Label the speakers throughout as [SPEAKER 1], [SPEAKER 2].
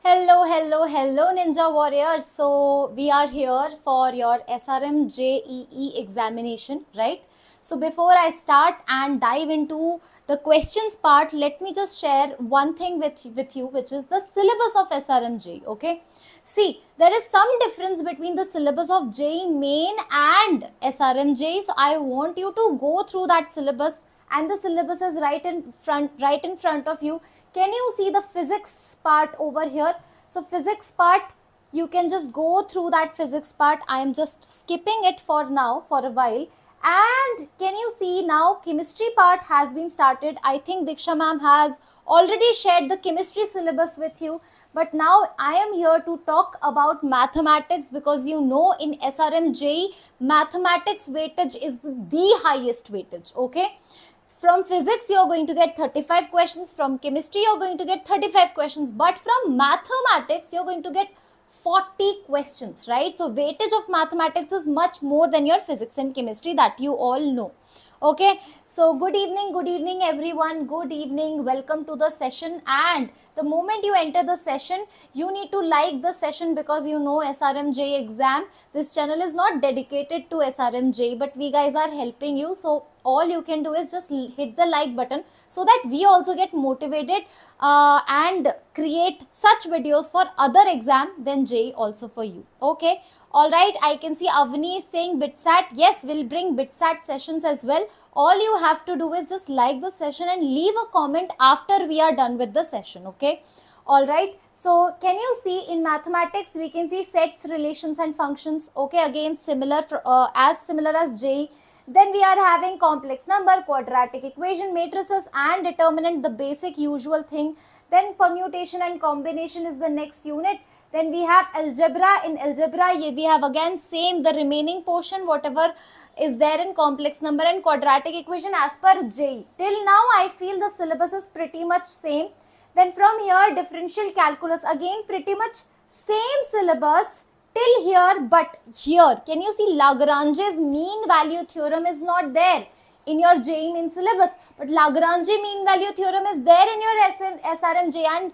[SPEAKER 1] Hello, Ninja Warriors. So, we are here for your SRM JEE examination, right? So, before I start and dive into the questions part, let me just share one thing with you, which is the syllabus of SRMJ, okay? See, there is some difference between the syllabus of JEE Main and SRMJ. So, I want you to go through that syllabus, and the syllabus is right in front of you. Can you see the physics part over here? So physics part, you can just go through that physics part. I am just skipping it for now for a while. And can you see now chemistry part has been started. I think Diksha ma'am has already shared the chemistry syllabus with you. But now I am here to talk about mathematics, because you know in SRMJ, mathematics weightage is the highest weightage, okay? From physics, you're going to get 35 questions. From chemistry, you're going to get 35 questions. But from mathematics, you're going to get 40 questions, right? So weightage of mathematics is much more than your physics and chemistry, that you all know. Okay, so good evening everyone, good evening, welcome to the session. And the moment you enter the session, you need to like the session, because you know SRMJ exam, this channel is not dedicated to SRMJ, but we guys are helping you. So all you can do is just hit the like button, so that we also get motivated and create such videos for other exam than JEE also for you. Okay, all right, I can see Avni is saying BitSat. Yes, we'll bring BitSat sessions as well. All you have to do is just like the session and leave a comment after we are done with the session. Okay, all right. So can you see in mathematics, we can see sets, relations and functions. Okay, again similar as JEE. Then we are having complex number, quadratic equation, matrices and determinant, the basic usual thing. Then permutation and combination is the next unit. Then we have algebra. In algebra, we have again same the remaining portion, whatever is there in complex number and quadratic equation as per JEE. Till now, I feel the syllabus is pretty much same. Then from here, differential calculus, again pretty much same syllabus till here, but here can you see Lagrange's mean value theorem is not there in your JEE main syllabus, but Lagrange mean value theorem is there in your SRMJ, and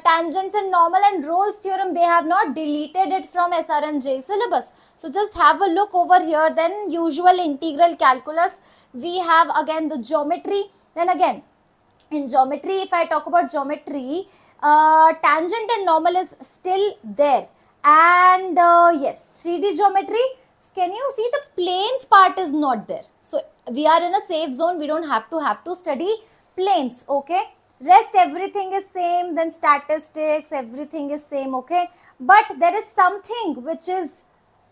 [SPEAKER 1] tangents and normal and Rolle's theorem, they have not deleted it from SRMJ syllabus. So just have a look over here. Then usual integral calculus, we have again the geometry. Then again in geometry, if I talk about geometry, tangent and normal is still there. And yes, 3D geometry, can you see the planes part is not there. So we are in a safe zone, we don't have to study planes. Okay, rest everything is same. Then statistics, everything is same. Okay, but there is something which is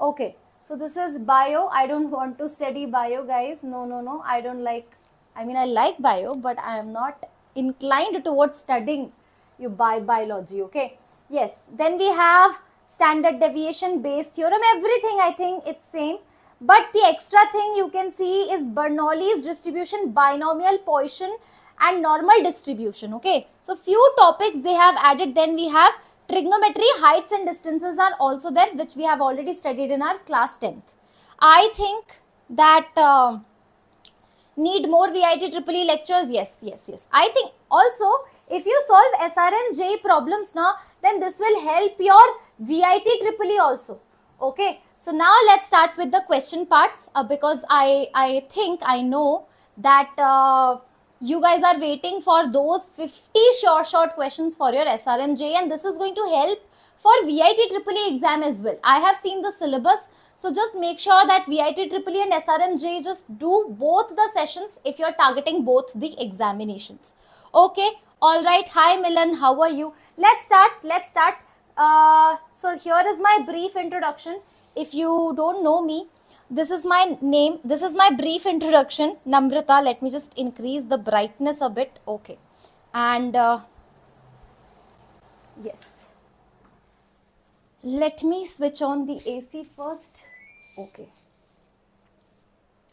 [SPEAKER 1] okay. So this is bio. I don't want to study bio, guys. No, I don't like, I mean I like bio, but I am not inclined towards studying you biology. Okay, yes. Then we have standard deviation, Bayes theorem, everything I think it's same. But the extra thing you can see is Bernoulli's distribution, binomial, Poisson and normal distribution. Okay, so few topics they have added. Then we have trigonometry, heights and distances are also there, which we have already studied in our class 10th. I think that need more VIT EEE lectures. Yes. I think also if you solve SRM problems now, then this will help your VIT EEE also. Okay, so now let's start with the question parts, because I think I know that you guys are waiting for those 50 short questions for your SRMJ, and this is going to help for VIT EEE exam as well. I have seen the syllabus, so just make sure that VIT EEE and SRMJ, just do both the sessions if you're targeting both the examinations. Okay, all right. Hi Milan, how are you? Let's start. So here is my brief introduction. If you don't know me, this is my name, this is my brief introduction, Namrata. Let me just increase the brightness a bit. Okay, and yes, let me switch on the AC first. Okay,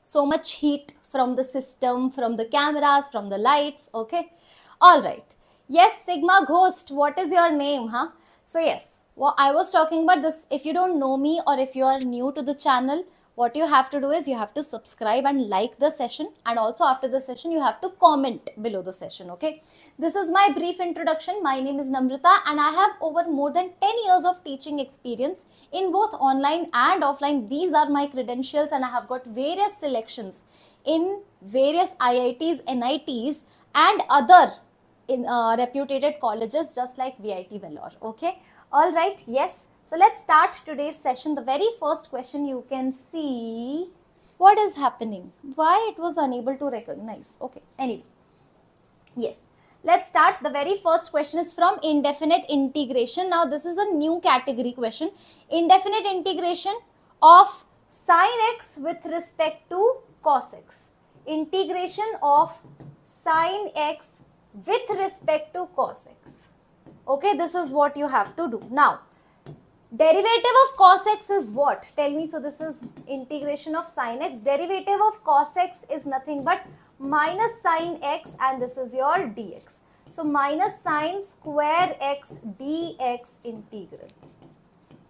[SPEAKER 1] so much heat from the system, from the cameras, from the lights. Okay, all right. Yes, Sigma Ghost, what is your name, huh? So yes, well, I was talking about this. If you don't know me or if you are new to the channel, What you have to do is you have to subscribe and like the session, and also after the session you have to comment below the session. Okay, this is my brief introduction. My name is Namrata and I have over more than 10 years of teaching experience in both online and offline. These are my credentials and I have got various selections in various IITs, NITs and other in reputed colleges just like VIT Vellore. Okay, all right, yes. So let's start today's session. The very first question, you can see what is happening, why it was unable to recognize. Okay, anyway, yes, let's start. The very first question is from indefinite integration. Now this is a new category question. Indefinite integration of sin x with respect to cos x. Integration of sin x with respect to cos x. Okay, this is what you have to do. Now, derivative of cos x is what? Tell me. So this is integration of sin x. Derivative of cos x is nothing but minus sin x, and this is your dx. So minus sin square x dx integral.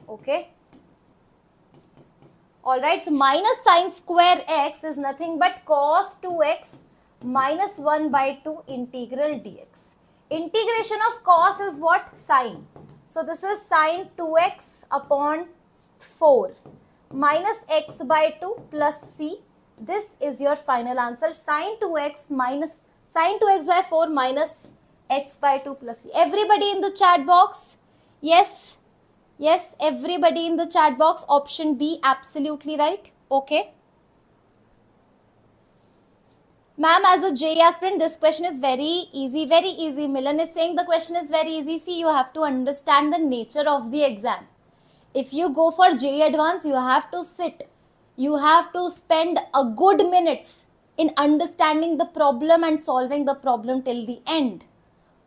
[SPEAKER 1] Okay. Alright, so minus sin square x is nothing but cos 2x minus 1 by 2 integral dx. Integration of cos is what? Sin. So this is sin 2x upon 4 minus x by 2 plus c. This is your final answer. Sin 2x minus sin 2x by 4 minus x by 2 plus c. Everybody in the chat box? Yes. Yes, everybody in the chat box. Option B, absolutely right. Okay. Ma'am, as a JEE aspirant, this question is very easy, very easy. Milan is saying the question is very easy. See, you have to understand the nature of the exam. If you go for JEE Advanced, you have to sit. You have to spend a good minutes in understanding the problem and solving the problem till the end.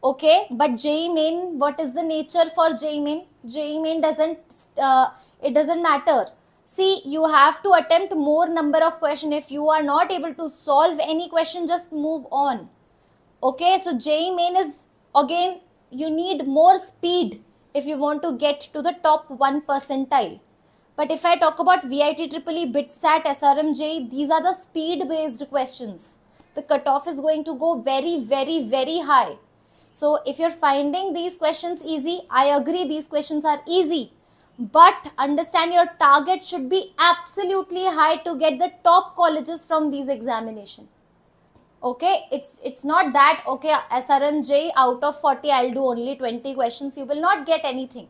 [SPEAKER 1] Okay, but JEE Main, what is the nature for JEE Main? JEE Main doesn't, it doesn't matter. See, you have to attempt more number of questions. If you are not able to solve any question, just move on. Okay, so JEE Main is, again, you need more speed if you want to get to the top 1 percentile. But if I talk about VIT EEE, BITSAT, SRM, JEE, these are the speed based questions. The cutoff is going to go very, very, very high. So if you're finding these questions easy, I agree these questions are easy. But understand your target should be absolutely high to get the top colleges from these examinations. Okay, it's not that, okay, SRM, JEE, out of 40, I'll do only 20 questions. You will not get anything.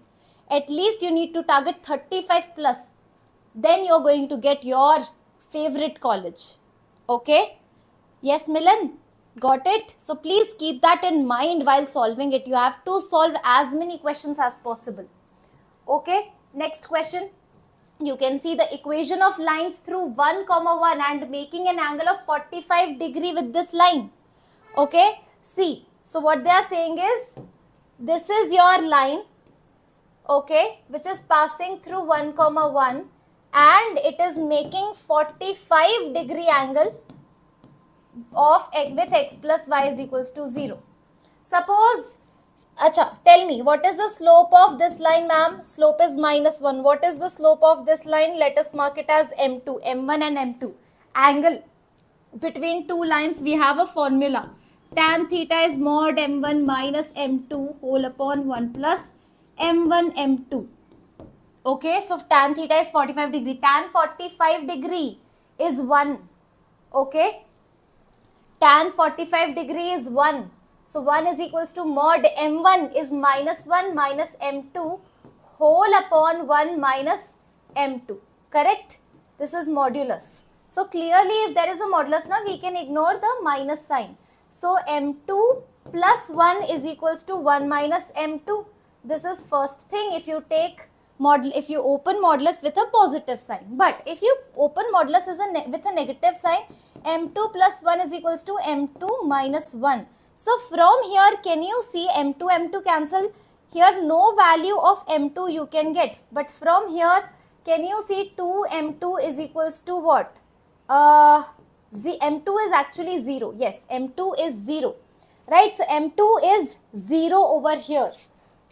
[SPEAKER 1] At least you need to target 35 plus. Then you're going to get your favorite college. Okay. Yes, Milan, got it? So please keep that in mind while solving it. You have to solve as many questions as possible. Okay, next question. You can see the equation of lines through 1, 1 and making an angle of 45 degree with this line. Okay, see. So what they are saying is, this is your line, okay, which is passing through 1, 1 and it is making 45 degree angle of with x plus y is equals to 0. Suppose, acha, tell me, what is the slope of this line, ma'am? Slope is minus 1. What is the slope of this line? Let us mark it as M2, M1 and M2. Angle between two lines, we have a formula. Tan theta is mod M1 minus M2 whole upon 1 plus M1 M2. Okay, so tan theta is 45 degree. Tan 45 degree is 1. Okay, tan 45 degree is 1. So 1 is equals to mod M1 is minus 1 minus M2 whole upon 1 minus M2. Correct? This is modulus. So clearly if there is a modulus now, we can ignore the minus sign. So M2 plus 1 is equals to 1 minus M2. This is first thing if you take if you open modulus with a positive sign. But if you open modulus with a negative sign, M2 plus 1 is equals to M2 minus 1. So from here, can you see M2 cancel? Here no value of M2 you can get. But from here, can you see 2 M2 is equals to what? M2 is actually 0. Yes, M2 is 0. Right? So M2 is 0 over here.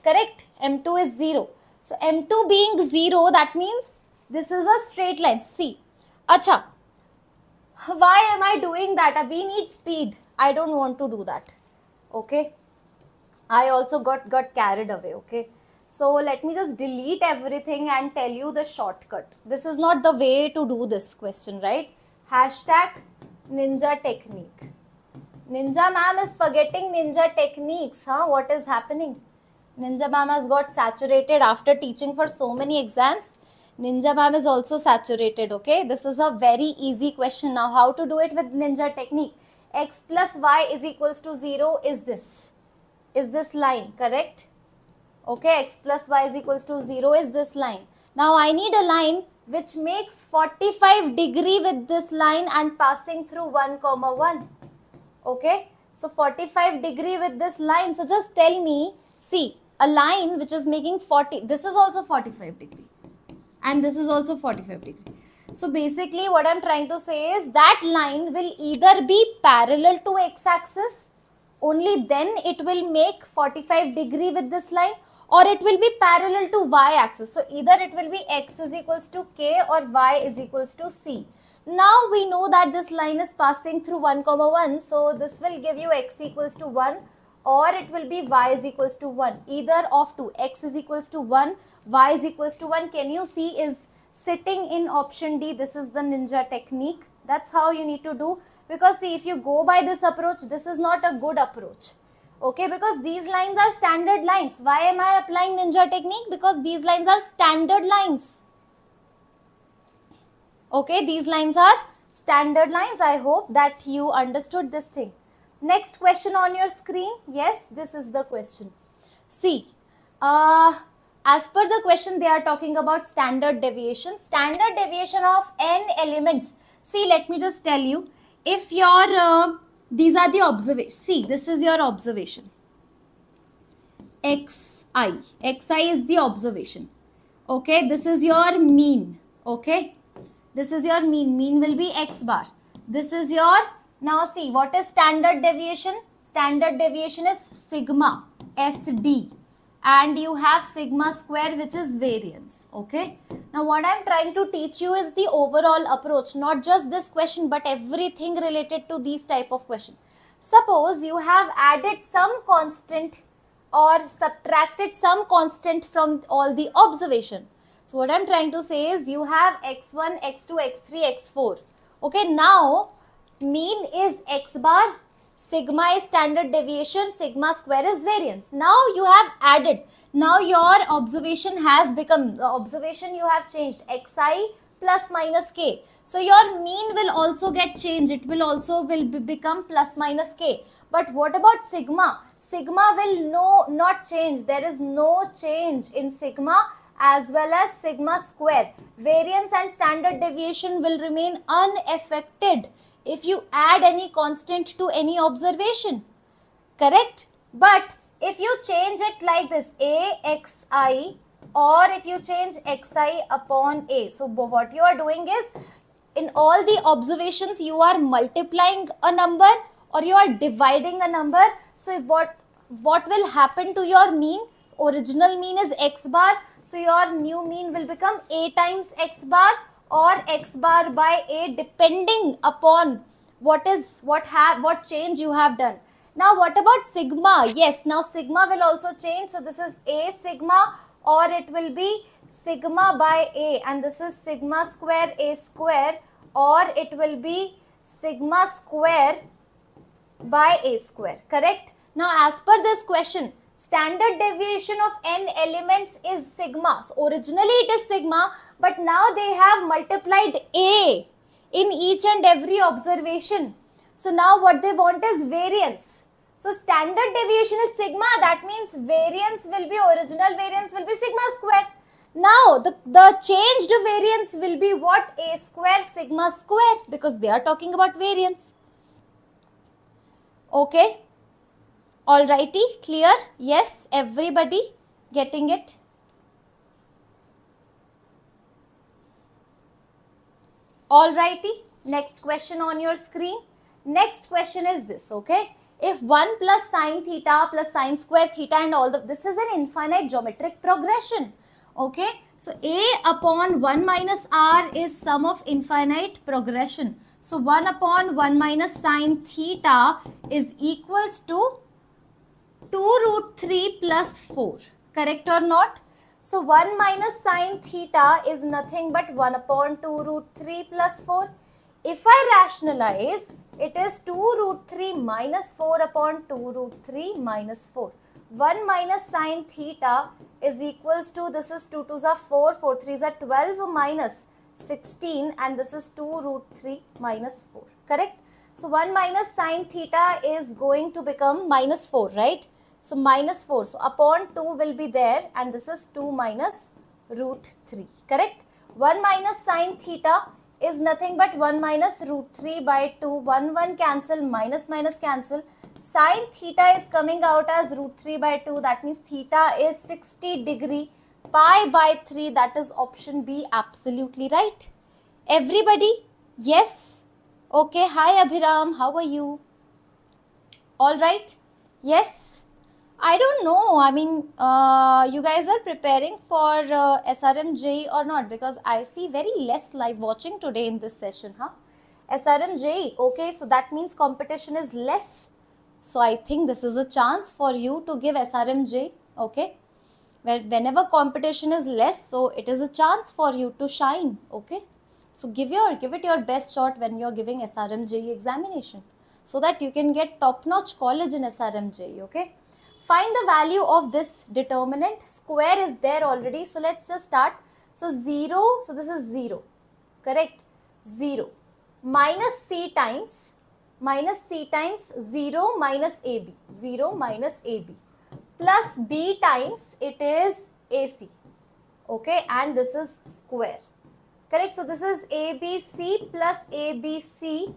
[SPEAKER 1] Correct? M2 is 0. So M2 being 0, that means this is a straight line. See, Acha, why am I doing that? We need speed. I don't want to do that. Okay. I also got carried away. Okay. So let me just delete everything and tell you the shortcut. This is not the way to do this question, right? Hashtag ninja technique. Ninja ma'am is forgetting ninja techniques. Huh? What is happening? Ninja ma'am has got saturated after teaching for so many exams. Ninja ma'am is also saturated. Okay. This is a very easy question. Now how to do it with ninja technique? X plus y is equals to 0 is this line, correct? Okay, x plus y is equals to 0 is this line. Now I need a line which makes 45 degree with this line and passing through 1, 1. Okay, so 45 degree with this line. So just tell me, see, a line which is making 40, this is also 45 degree and this is also 45 degree. So basically what I'm trying to say is that line will either be parallel to x-axis, only then it will make 45 degree with this line, or it will be parallel to y-axis. So either it will be x is equals to k or y is equals to c. Now we know that this line is passing through 1, 1. So this will give you x equals to 1 or it will be y is equals to 1. Either of two, x is equals to 1, y is equals to 1. Can you see is sitting in option D. This is the ninja technique. That's how you need to do. Because see, if you go by this approach, this is not a good approach. Okay, because these lines are standard lines. Why am I applying ninja technique? Because these lines are standard lines. Okay, these lines are standard lines. I hope that you understood this thing. Next question on your screen. Yes, this is the question. See, as per the question, they are talking about standard deviation. Standard deviation of n elements. See, let me just tell you. If your, these are the observations. See, this is your observation. xi. xi is the observation. Okay, this is your mean. Okay, this is your mean. Mean will be x bar. This is your, now see, what is standard deviation? Standard deviation is sigma, SD. And you have sigma square, which is variance. Okay. Now what I'm trying to teach you is the overall approach, not just this question, but everything related to these type of question. Suppose you have added some constant or subtracted some constant from all the observation. So what I'm trying to say is you have x1, x2, x3, x4. Okay. Now mean is x bar. Sigma is standard deviation, sigma square is variance. Now you have added. Now your observation has become, the observation you have changed, xi plus minus k. So your mean will also get changed. It will also become plus minus k. But what about sigma? Sigma will not change. There is no change in sigma as well as sigma square. Variance and standard deviation will remain unaffected if you add any constant to any observation, correct? But if you change it like this, axi, or if you change xi upon a, so what you are doing is, in all the observations you are multiplying a number or you are dividing a number. So what will happen to your mean? Original mean is x bar, so your new mean will become a times x bar or x bar by a, depending upon what change you have done. Now what about sigma? Yes, now sigma will also change. So this is a sigma or it will be sigma by a, and this is sigma square a square, or it will be sigma square by a square, correct? Now as per this question, standard deviation of n elements is sigma. So originally it is sigma, but now they have multiplied a in each and every observation. So now what they want is variance. So standard deviation is sigma, that means variance will be, original variance will be sigma square. Now the changed variance will be what? A square sigma square, because they are talking about variance. Okay. Alrighty, clear? Yes, everybody getting it? Alrighty, next question on your screen. Next question is this, okay? If 1 plus sine theta plus sine square theta and all this is an infinite geometric progression, okay? So A upon 1 minus R is sum of infinite progression. So 1 upon 1 minus sine theta is equals to 2 root 3 plus 4. Correct or not? So 1 minus sine theta is nothing but 1 upon 2 root 3 plus 4. If I rationalize, it is 2 root 3 minus 4 upon 2 root 3 minus 4. 1 minus sine theta is equals to, this is 2 2s are 4, 4 3s are 12 minus 16, and this is 2 root 3 minus 4. Correct? So 1 minus sine theta is going to become minus 4, right? So minus 4. So upon 2 will be there, and this is 2 minus root 3. Correct? 1 minus sine theta is nothing but 1 minus root 3 by 2. 1 cancel, minus minus cancel. Sine theta is coming out as root 3 by 2. That means theta is 60 degree. Pi by 3, that is option B, absolutely right. Everybody? Yes? Okay. Hi Abhiram, how are you? All right? Yes? I don't know. I mean, you guys are preparing for SRM JEE or not? Because I see very less live watching today in this session, huh? SRM JEE, okay, so that means competition is less. So I think this is a chance for you to give SRM JEE, okay? Whenever competition is less, so it is a chance for you to shine, okay? So give it your best shot when you're giving SRM JEE examination, so that you can get top-notch college in SRM JEE, okay? Find the value of this determinant. Square is there already. So let's just start. So 0, so this is 0, correct? 0 minus C times 0 minus AB, 0 minus AB plus B times it is AC, okay? And this is square, correct? So this is ABC plus ABC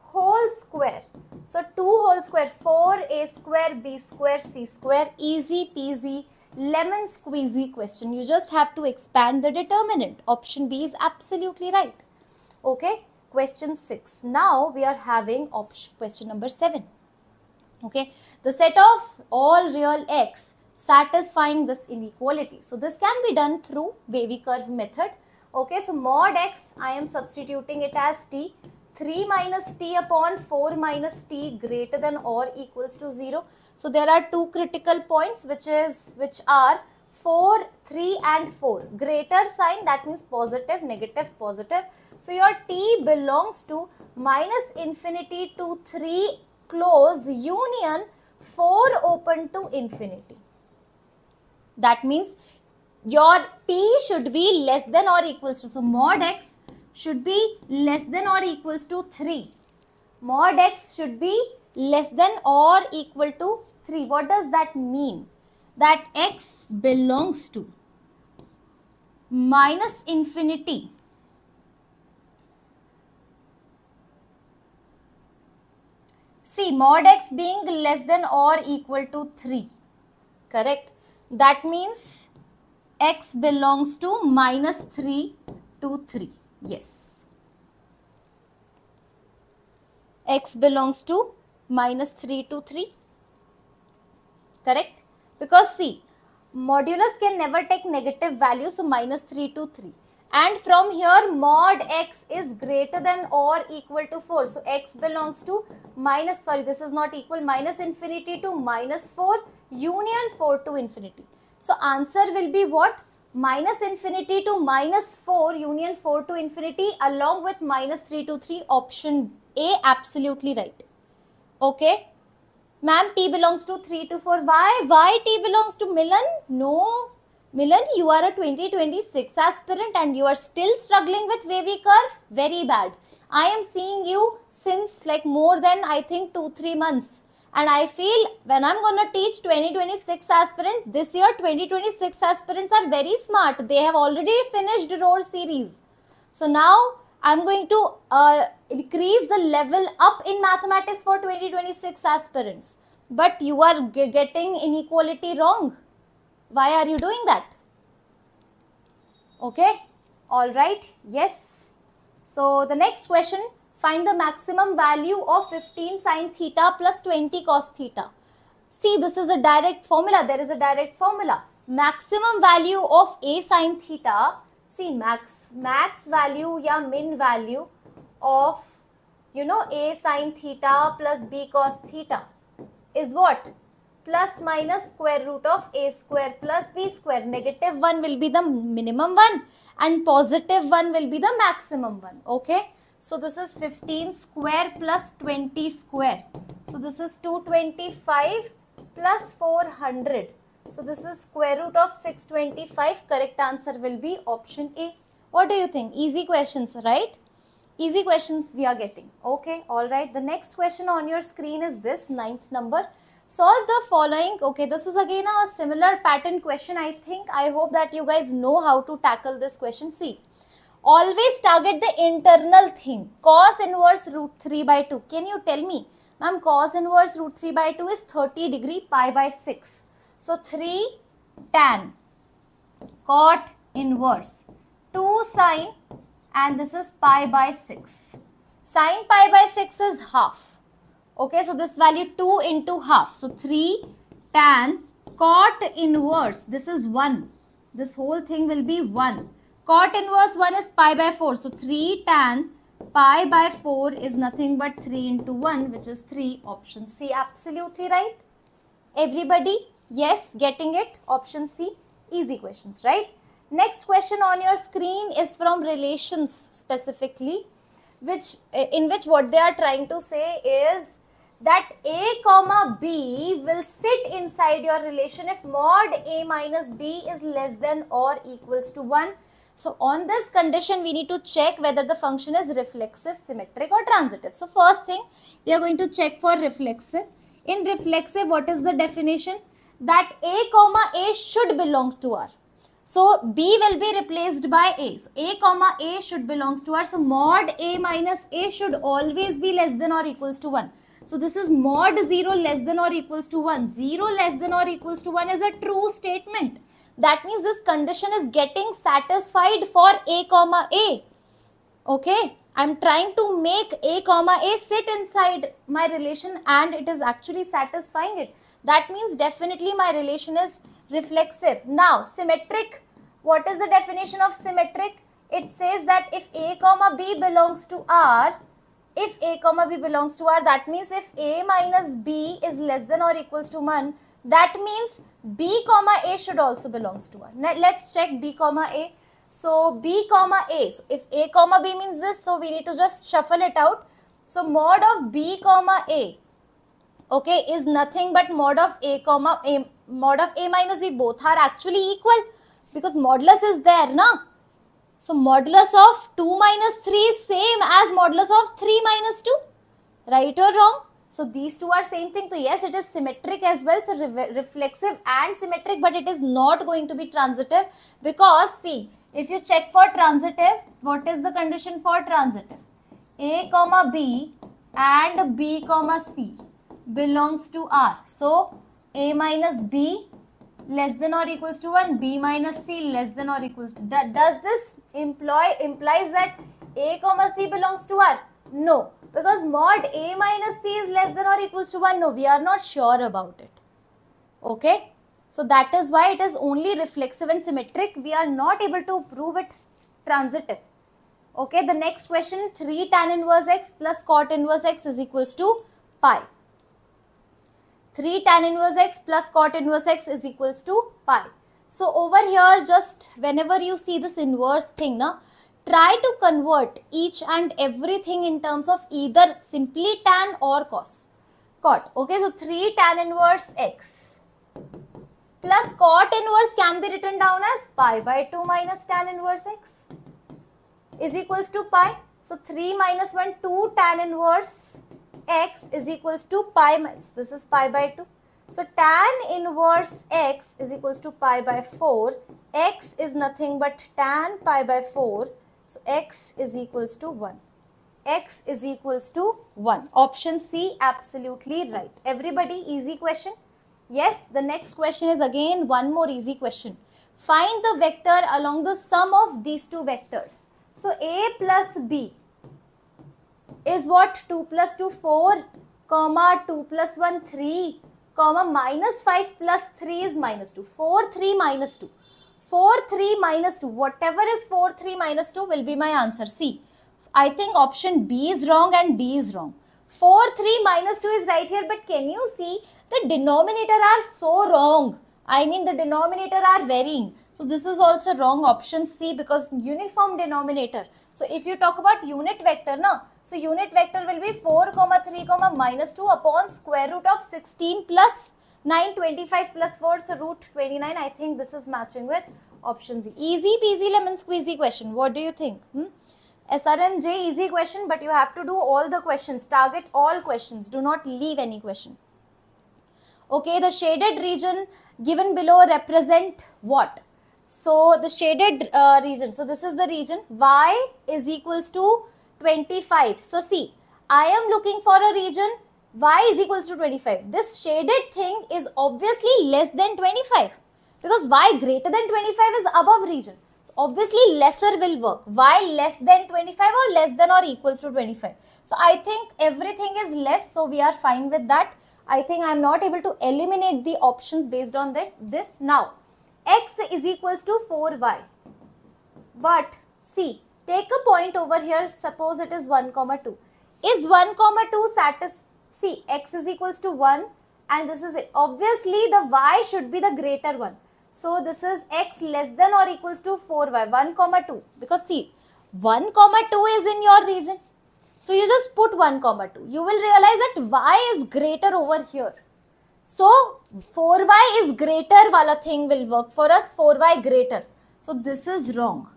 [SPEAKER 1] whole square. So 2 whole square, 4A square, B square, C square, easy peasy, lemon squeezy question. You just have to expand the determinant. Option B is absolutely right. Okay, question 6. Now we are having question number 7. Okay, the set of all real x satisfying this inequality. So this can be done through wavy curve method. Okay, so mod x, I am substituting it as t. 3 minus t upon 4 minus t greater than or equals to 0. So there are two critical points which are 4, 3 and 4. Greater sign, that means positive, negative, positive. So your t belongs to minus infinity to 3 close union 4 open to infinity. That means your t should be less than or equals to, so mod x should be less than or equals to 3. Mod x should be less than or equal to 3. What does that mean? That x belongs to minus infinity see, mod x being less than or equal to 3, correct? That means x belongs to minus 3 to 3. Yes. X belongs to minus 3 to 3. Correct? Because see, modulus can never take negative value, so minus 3 to 3. And from here, mod x is greater than or equal to 4. So x belongs to minus, sorry, this is not equal, minus infinity to minus 4, union 4 to infinity. So answer will be what? Minus infinity to minus 4, union 4 to infinity, along with minus 3 to 3, option A, absolutely right. Okay. Ma'am, t belongs to 3 to 4. Why? Why t belongs to Milan? No. Milan, you are a 2026 aspirant and you are still struggling with wavy curve. Very bad. I am seeing you since like more than I think 2-3 months. And I feel when I'm going to teach 2026 aspirant, this year 2026 aspirants are very smart. They have already finished ROAR series. So now I'm going to increase the level up in mathematics for 2026 aspirants. But you are getting inequality wrong. Why are you doing that? Okay. All right. Yes. So the next question. Find the maximum value of 15 sine theta plus 20 cos theta. See, this is a direct formula. There is a direct formula. maximum value of a sin theta, see max value या min value of a sin theta plus b cos theta is what? Plus minus square root of a square plus b square. Negative 1 will be the minimum one and positive 1 will be the maximum one. Okay. So this is 15 square plus 20 square. So this is 225 plus 400. So this is square root of 625. Correct answer will be option A. What do you think? Easy questions, right? Easy questions we are getting. Okay, all right. The next question on your screen is this, 9th number. Solve the following. Okay, this is again a similar pattern question. I hope that you guys know how to tackle this question. See, always target the internal thing. Cos inverse root 3 by 2. Can you tell me, ma'am, cos inverse root 3 by 2 is 30 degree pi by 6. So 3 tan cot inverse 2 sine, and this is pi by 6. Sine pi by 6 is half. Okay, so this value 2 into half. So 3 tan cot inverse, this is 1. This whole thing will be 1. Cot inverse 1 is pi by 4. So 3 tan pi by 4 is nothing but 3 into 1, which is 3. Option C, absolutely right. Everybody, yes, getting it? Option C, easy questions, right? Next question on your screen is from relations specifically, in which what they are trying to say is that a comma b will sit inside your relation if mod a minus b is less than or equals to 1. So on this condition, we need to check whether the function is reflexive, symmetric or transitive. So first thing, we are going to check for reflexive. In reflexive, what is the definition? That a comma a should belong to R. So b will be replaced by a. So a comma a should belongs to R. So mod a minus a should always be less than or equals to 1. So this is mod 0 less than or equals to 1. 0 less than or equals to 1 is a true statement. That means this condition is getting satisfied for a comma a. Okay, I am trying to make a comma a sit inside my relation and it is actually satisfying it. That means definitely my relation is reflexive. Now symmetric, what is the definition of symmetric? It says that if a comma b belongs to R, if a comma b belongs to R, that means if a minus b is less than or equals to 1, that means b comma a should also belongs to R. Now let's check b comma a. So b comma a, so if a comma b means this, so we need to just shuffle it out. So mod of b comma a, okay, is nothing but mod of a comma a, mod of a minus b, both are actually equal because modulus is there, na? So modulus of 2 minus 3 is same as modulus of 3 minus 2, right or wrong? So these two are same thing. So yes, it is symmetric as well. So reflexive and symmetric, but it is not going to be transitive because see, if you check for transitive, what is the condition for transitive? A comma b and b comma c belongs to R. So a minus b less than or equals to 1, b minus c less than or equals to. Does this implies that a comma c belongs to R? No, because mod a minus c is less than or equals to 1. No, we are not sure about it. Okay. So that is why it is only reflexive and symmetric. We are not able to prove it transitive. Okay, the next question, 3 tan inverse x plus cot inverse x is equals to pi. 3 tan inverse x plus cot inverse x is equals to pi. So over here, just whenever you see this inverse thing, na, try to convert each and everything in terms of either simply tan or cot. Okay, so 3 tan inverse x plus cot inverse can be written down as pi by 2 minus tan inverse x is equals to pi. So 3 minus 1, 2 tan inverse x is equals to pi, this is pi by 2. So tan inverse x is equals to pi by 4. X is nothing but tan pi by 4. So x is equals to 1. X is equals to 1. Option C, absolutely right. Everybody, easy question? Yes, the next question is again one more easy question. Find the vector along the sum of these two vectors. So a plus b is what? 2 plus 2, 4, comma 2 plus 1, 3, comma minus 5 plus 3 is minus 2. 4, 3 minus 2. 4, 3 minus 2. Whatever is 4, 3 minus 2 will be my answer. See, I think option B is wrong and D is wrong. 4, 3 minus 2 is right here, but can you see the denominator are so wrong? I mean the denominator are varying. So this is also wrong, option C, because uniform denominator. So if you talk about unit vector, no? So unit vector will be 4, 3, minus 2 upon square root of 16 plus 9, 25 plus 4, so root 29. I think this is matching with option Z. Easy peasy lemon squeezy question. What do you think? SRMJ easy question, but you have to do all the questions. Target all questions. Do not leave any question. Okay, the shaded region given below represent what? So the shaded region, so this is the region, y is equals to 25. So see, I am looking for a region, y is equals to 25. This shaded thing is obviously less than 25 because y greater than 25 is above region. So obviously lesser will work. Y less than 25 or less than or equals to 25. So I think everything is less, so we are fine with that. I think I am not able to eliminate the options based on this. Now, x is equals to 4y. But see, take a point over here. Suppose it is 1, 2. Is 1, 2 see, x is equals to 1 and this is it. Obviously, the y should be the greater one. So, this is x less than or equals to 4y, 1, 2. Because see, 1, 2 is in your region. So, you just put 1, 2. You will realize that y is greater over here. So, 4y is greater wala thing will work for us, 4y greater. So, this is wrong.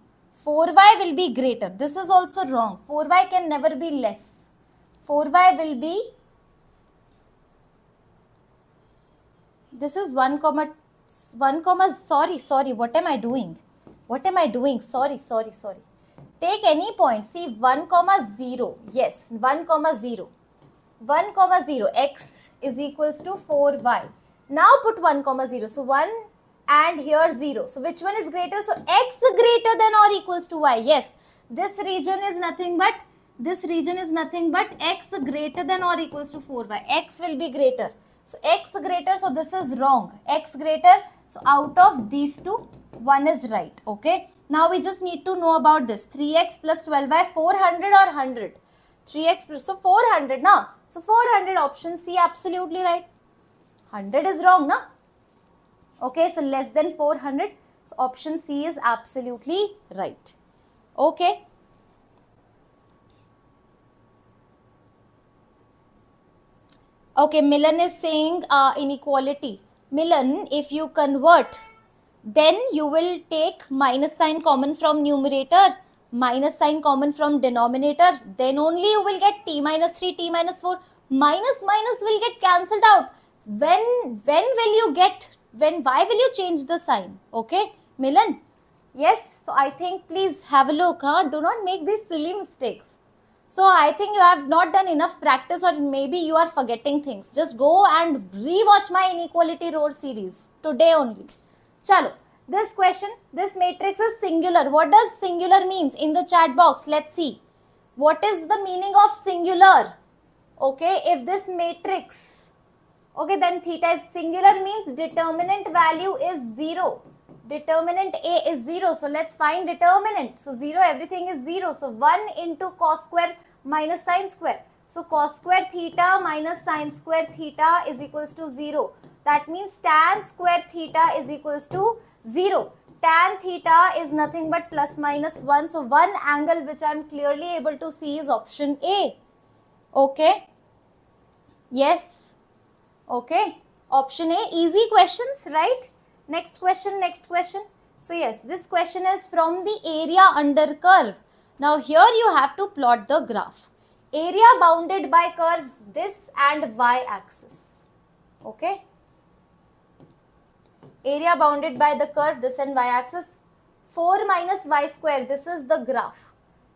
[SPEAKER 1] 4y will be greater. This is also wrong. 4y can never be less. 4y will be, this is 1, sorry, what am I doing? Sorry. Take any point. See, 1, 0. Yes, 1, 0. 1, 0. X is equals to 4y. Now put 1, 0. So 1 and here 0. So which one is greater? So x greater than or equals to y. Yes, this region is nothing but x greater than or equals to 4y. X will be greater. So x greater, so this is wrong. X greater, so out of these two, one is right. Okay. Now we just need to know about this. 3x plus 12y, 400 or 100? 3x plus, so 400 now. So 400, option C, absolutely right. 100 is wrong, na? Okay, so less than 400. So option C is absolutely right. Okay. Okay, Milan is saying inequality. Milan, if you convert, then you will take minus sign common from numerator, minus sign common from denominator, then only you will get t minus 3, t minus 4, minus will get cancelled out. When will you get, why will you change the sign? Okay, Milan? Yes, so I think please have a look, do not make these silly mistakes. So I think you have not done enough practice or maybe you are forgetting things. Just go and re-watch my inequality road series today only. Chalo, this question, this matrix is singular. What does singular means? In the chat box, let's see. What is the meaning of singular? Okay, if this matrix, okay, then theta is singular means determinant value is 0. Determinant A is 0. So let's find determinant. So 0, everything is 0. So 1 into cos square minus sin square. So cos square theta minus sin square theta is equals to 0. That means tan square theta is equals to 0. Tan theta is nothing but plus minus 1. So one angle which I am clearly able to see is option A. Okay. Yes. Okay. Option A. Easy questions, right? Next question. So yes, this question is from the area under curve. Now here you have to plot the graph. Area bounded by curves this and y-axis. Okay. Area bounded by the curve this and y-axis. 4 minus y square. This is the graph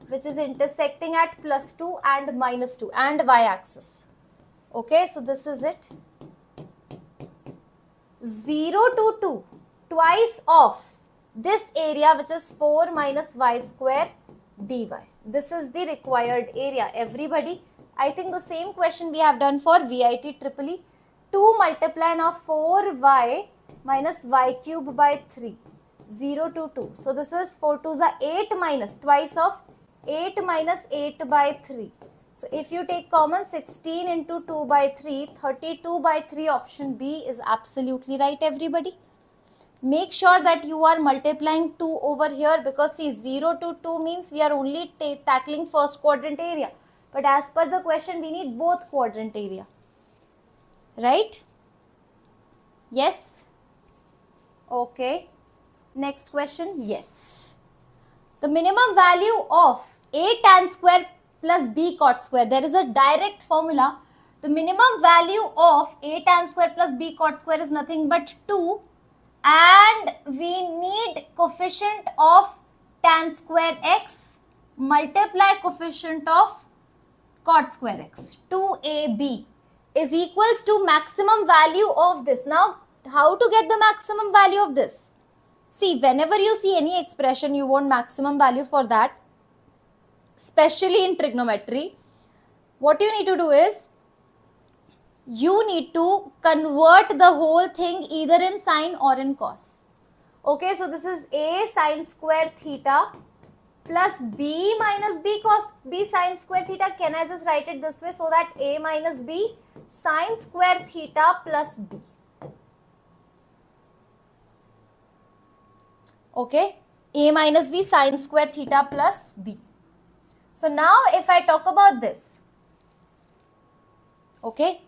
[SPEAKER 1] which is intersecting at plus 2 and minus 2 and y-axis. Okay, so this is it. 0 to 2, twice of this area which is 4 minus y square dy. This is the required area. Everybody, I think the same question we have done for VIT EEE. 2 multiply now 4y minus y cube by 3. 0 to 2. So this is 4 2s are 8 minus twice of 8 minus 8 by 3. So if you take common 16 into 2 by 3, 32 by 3, option B is absolutely right, everybody. Make sure that you are multiplying 2 over here, because see 0 to 2 means we are only tackling first quadrant area. But as per the question, we need both quadrant area. Right? Yes? Okay. Next question. Yes. The minimum value of A tan square plus B cot square. There is a direct formula. The minimum value of A tan square plus B cot square is nothing but 2. And we need coefficient of tan square x multiply coefficient of cot square x. 2ab is equals to maximum value of this. Now, how to get the maximum value of this? See, whenever you see any expression, you want maximum value for that, especially in trigonometry. What you need to do is, you need to convert the whole thing either in sine or in cos. Okay, so this is a sine square theta plus b minus b cos b sine square theta. Can I just write it this way so that a minus b sine square theta plus b. Okay, a minus b sine square theta plus b. So now if I talk about this, okay,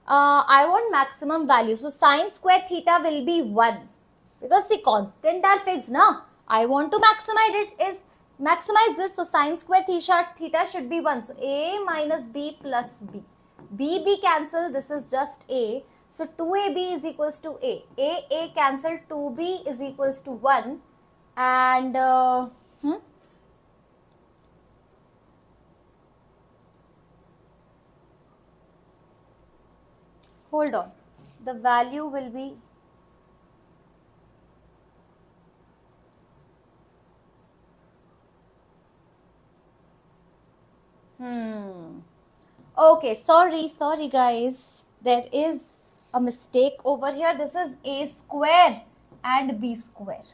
[SPEAKER 1] I want maximum value. So sine square theta will be 1, because the constant are fixed now. I want to maximize this. So sine square theta should be 1. So a minus b plus b. B cancel. This is just a. So 2ab is equals to a. A cancel. 2b is equals to 1. And hold on, the value will be okay, sorry guys, there is a mistake over here. This is a square and b square.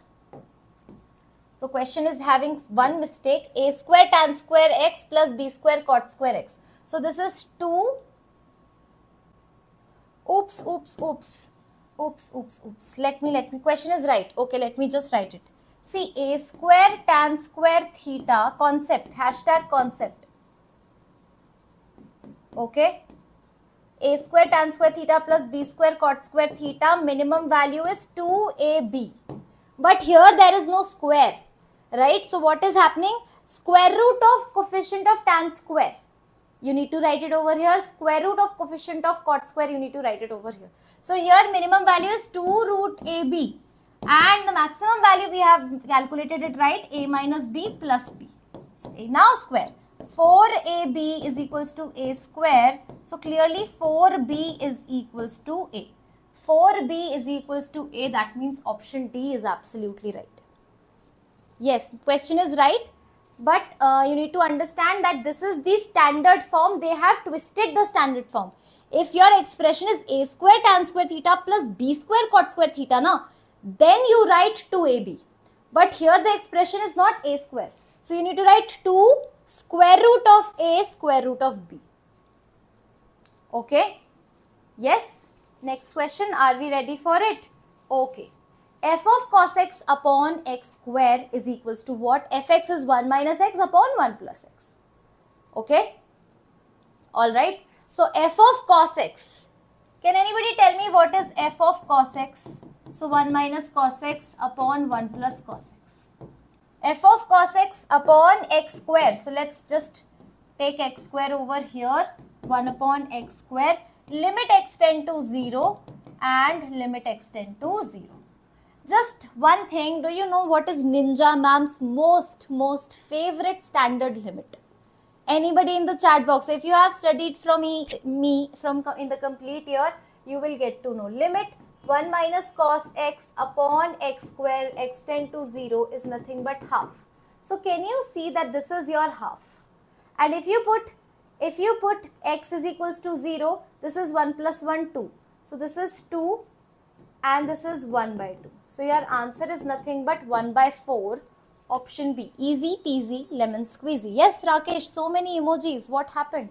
[SPEAKER 1] So question is having one mistake, a square tan square x plus b square cot square x. So this is 2. Oops. Let me. Question is right. Okay, let me just write it. See, a square tan square theta concept, hashtag concept. Okay. A square tan square theta plus b square cot square theta, minimum value is 2ab. But here there is no square, right? So what is happening? Square root of coefficient of tan square. You need to write it over here. Square root of coefficient of cot square, you need to write it over here. So here minimum value is 2 root AB. And the maximum value we have calculated it right. A minus B plus B. So A now square. 4AB is equals to A square. So clearly 4B is equals to A. 4B is equals to A. That means option D is absolutely right. Yes, question is right. But you need to understand that this is the standard form. They have twisted the standard form. If your expression is a square tan square theta plus b square cot square theta, then you write 2ab. But here the expression is not a square. So you need to write 2 square root of a square root of b. Okay? Yes? Next question. Are we ready for it? Okay. F of cos x upon x square is equals to what? Fx is 1 minus x upon 1 plus x. Okay? Alright. So f of cos x. Can anybody tell me what is f of cos x? So 1 minus cos x upon 1 plus cos x. F of cos x upon x square. So let's just take x square over here. 1 upon x square. Limit x tend to 0 and limit x tend to 0. Just one thing, do you know what is Ninja Ma'am's most favorite standard limit? Anybody in the chat box, if you have studied from me from in the complete year, you will get to know. Limit 1 minus cos x upon x square x tend to 0 is nothing but half. So can you see that this is your half? And if you put x is equals to 0, this is 1 plus 1, 2. So this is 2 and this is 1 by 2. So your answer is nothing but 1 by 4. Option B. Easy peasy lemon squeezy. Yes, Rakesh, so many emojis. What happened?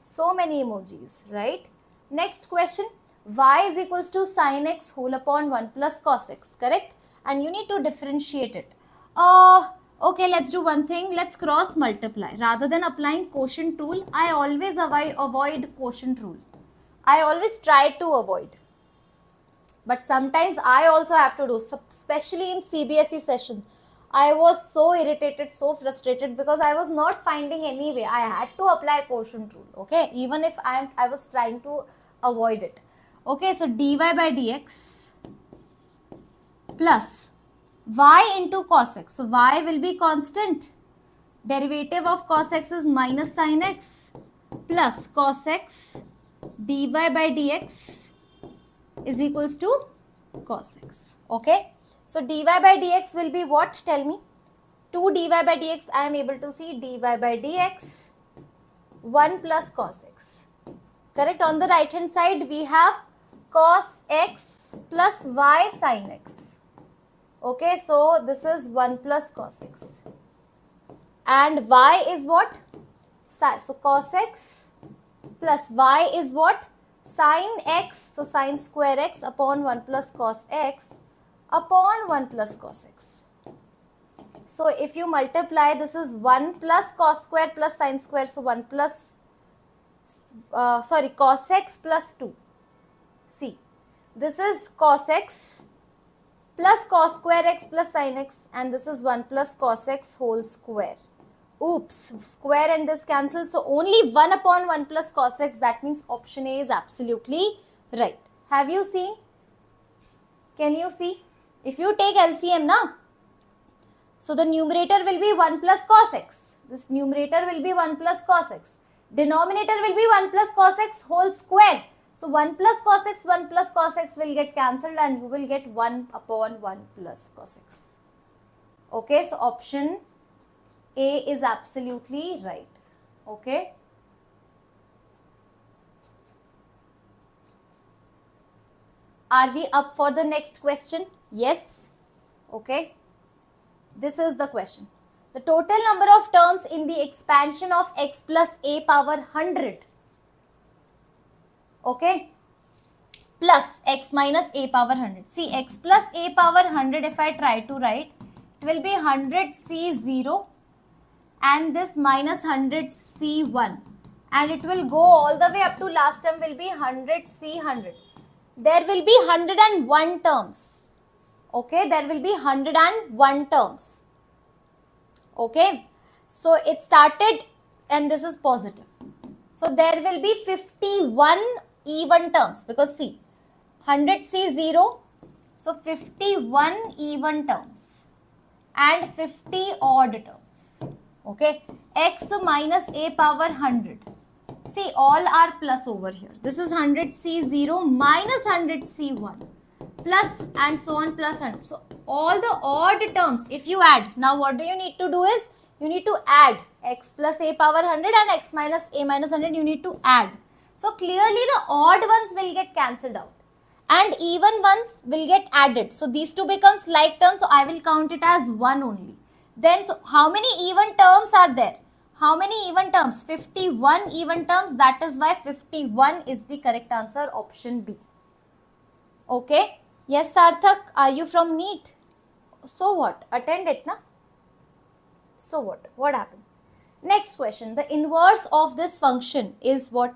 [SPEAKER 1] So many emojis, right? Next question. Y is equals to sin x whole upon 1 plus cos x, correct? And you need to differentiate it. Okay, let's do one thing. Let's cross multiply. Rather than applying quotient rule, I always avoid quotient rule. I always try to avoid. But sometimes I also have to do, especially in CBSE session. I was so irritated, so frustrated because I was not finding any way. I had to apply quotient rule, okay? Even if I was trying to avoid it. Okay, so dy by dx plus y into cos x. So y will be constant. Derivative of cos x is minus sin x plus cos x dy by dx is equals to cos x. Okay. So dy by dx will be what? Tell me. 2 dy by dx I am able to see dy by dx 1 plus cos x. Correct. On the right hand side we have cos x plus y sin x. Okay. So this is 1 plus cos x. And y is what? So cos x plus y is what? Sin x. So sin square x upon 1 plus cos x upon 1 plus cos x. So if you multiply, this is 1 plus cos square plus sin square. So 1 plus, cos x plus 2. See, this is cos x plus cos square x plus sin x, and this is 1 plus cos x whole square. Oops, square and this cancels. So only 1 upon 1 plus cos x. That means option A is absolutely right. Have you seen? Can you see? If you take LCM now, so the numerator will be 1 plus cos x. This numerator will be 1 plus cos x. Denominator will be 1 plus cos x whole square. So 1 plus cos x, 1 plus cos x will get cancelled and you will get 1 upon 1 plus cos x. Okay, so option A is absolutely right. Okay. Are we up for the next question? Yes. Okay. This is the question. The total number of terms in the expansion of x plus a power 100. Okay. Plus x minus a power 100. See, x plus a power 100, if I try to write, it will be 100c0 and this minus 100c1. And it will go all the way up to last term will be 100c100. There will be 101 terms. Okay, there will be 101 terms. Okay, so it started and this is positive. So there will be 51 even terms because see, 100c0, so 51 even terms and 50 odd terms. Okay, x minus a power 100. See, all are plus over here. This is 100c0 minus 100c1 plus and so on plus 100. So all the odd terms, if you add, now what do you need to do is, you need to add x plus a power 100 and x minus a minus 100, you need to add. So clearly the odd ones will get cancelled out and even ones will get added. So these two becomes like terms, so I will count it as 1 only. Then so how many even terms are there? How many even terms? 51 even terms. That is why 51 is the correct answer, option B. Okay. Yes, Sarthak, are you from NEET? So what? Attend it, na? So what? What happened? Next question. The inverse of this function is what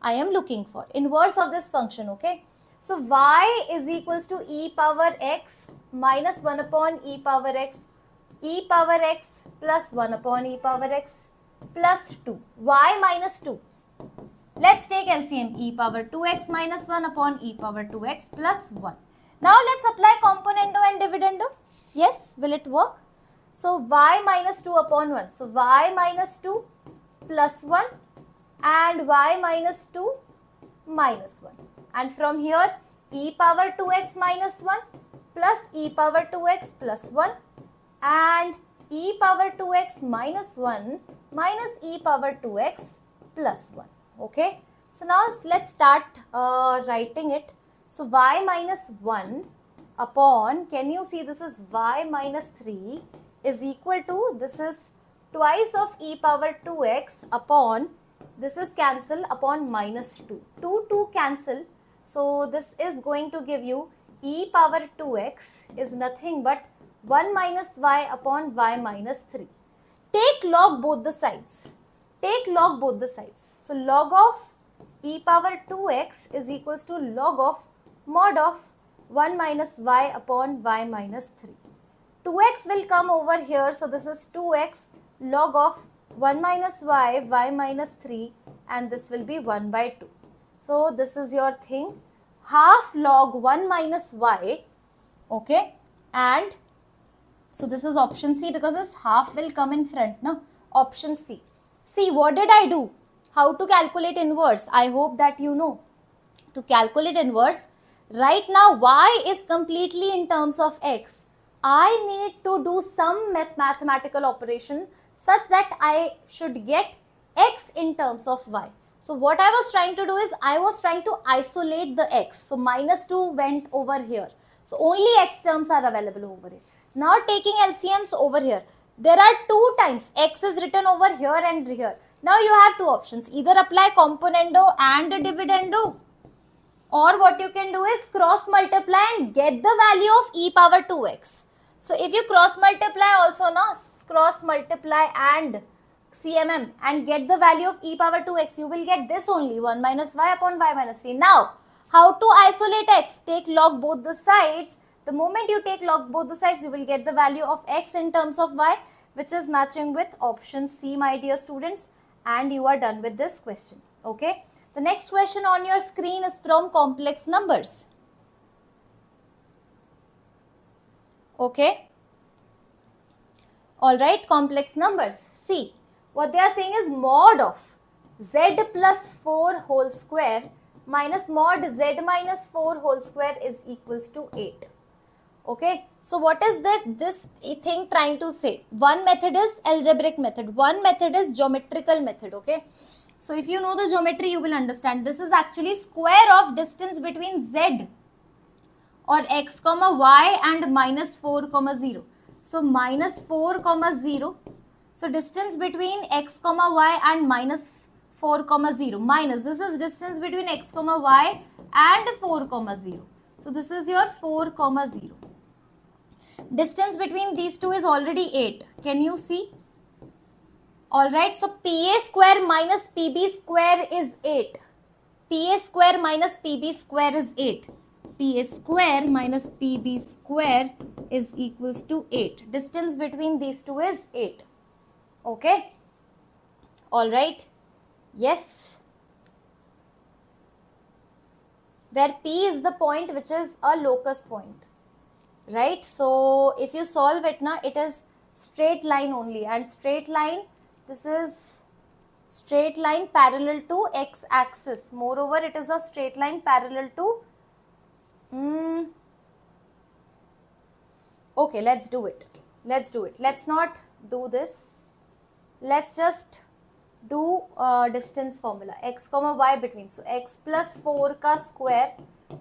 [SPEAKER 1] I am looking for. Inverse of this function, okay? So y is equals to e power x minus 1 upon e power x plus 1 upon e power x plus 2. Y minus 2. Let's take LCM. E power 2x minus 1 upon e power 2x plus 1. Now let's apply componendo and dividendo. Yes, will it work? So y minus 2 upon 1. So y minus 2 plus 1 and y minus 2 minus 1. And from here e power 2x minus 1 plus e power 2x plus 1 and e power 2x minus 1 minus e power 2x plus 1. Okay. So now let's start writing it. So y minus 1 upon, can you see this is y minus 3 is equal to, this is twice of e power 2x upon, this is cancel upon minus 2. 2 cancel. So this is going to give you e power 2x is nothing but 1 minus y upon y minus 3. Take log both the sides. Take log both the sides. So log of e power 2x is equals to log of mod of 1 minus y upon y minus 3. 2x will come over here. So this is 2x log of 1 minus y, y minus 3, and this will be 1 by 2. So this is your thing. Half log 1 minus y, okay, and so this is option C because this half will come in front, no? Option C. See, what did I do? How to calculate inverse? I hope that you know. To calculate inverse, right now y is completely in terms of x. I need to do some mathematical operation such that I should get x in terms of y. So what I was trying to do is, I was trying to isolate the x. So minus 2 went over here. So only x terms are available over here. Now taking LCMs over here, there are 2 times x is written over here and here. Now you have 2 options, either apply componendo and dividendo, or what you can do is cross multiply and get the value of e power 2x. So if you cross multiply also, now cross multiply and CMM and get the value of e power 2x, you will get this only, 1 minus y upon y minus 3. Now, how to isolate x? Take log both the sides. The moment you take log both the sides, you will get the value of x in terms of y, which is matching with option C, my dear students, and you are done with this question. Okay. The next question on your screen is from complex numbers. Okay. Alright, complex numbers. See, what they are saying is mod of z plus 4 whole square minus mod z minus 4 whole square is equals to 8. Okay. So what is this thing trying to say? One method is algebraic method. One method is geometrical method. Okay. So if you know the geometry, you will understand. This is actually square of distance between z or x comma y and minus 4 comma 0. So minus 4 comma 0. So distance between x comma y and minus 4 comma 0. Minus, this is distance between x comma y and 4 comma 0. So this is your 4 comma 0. Distance between these two is already 8. Can you see? Alright, so PA square minus PB square is 8. PA square minus PB square is 8. PA square minus PB square is equals to 8. Distance between these two is 8. Okay. Alright. Yes. Where P is the point which is a locus point. Right. So if you solve it now, it is straight line only, and straight line, this is straight line parallel to x axis. Moreover, it is a straight line parallel to okay, let's do it. Let's not do this. Let's just do distance formula, x comma y between. So x plus 4 ka square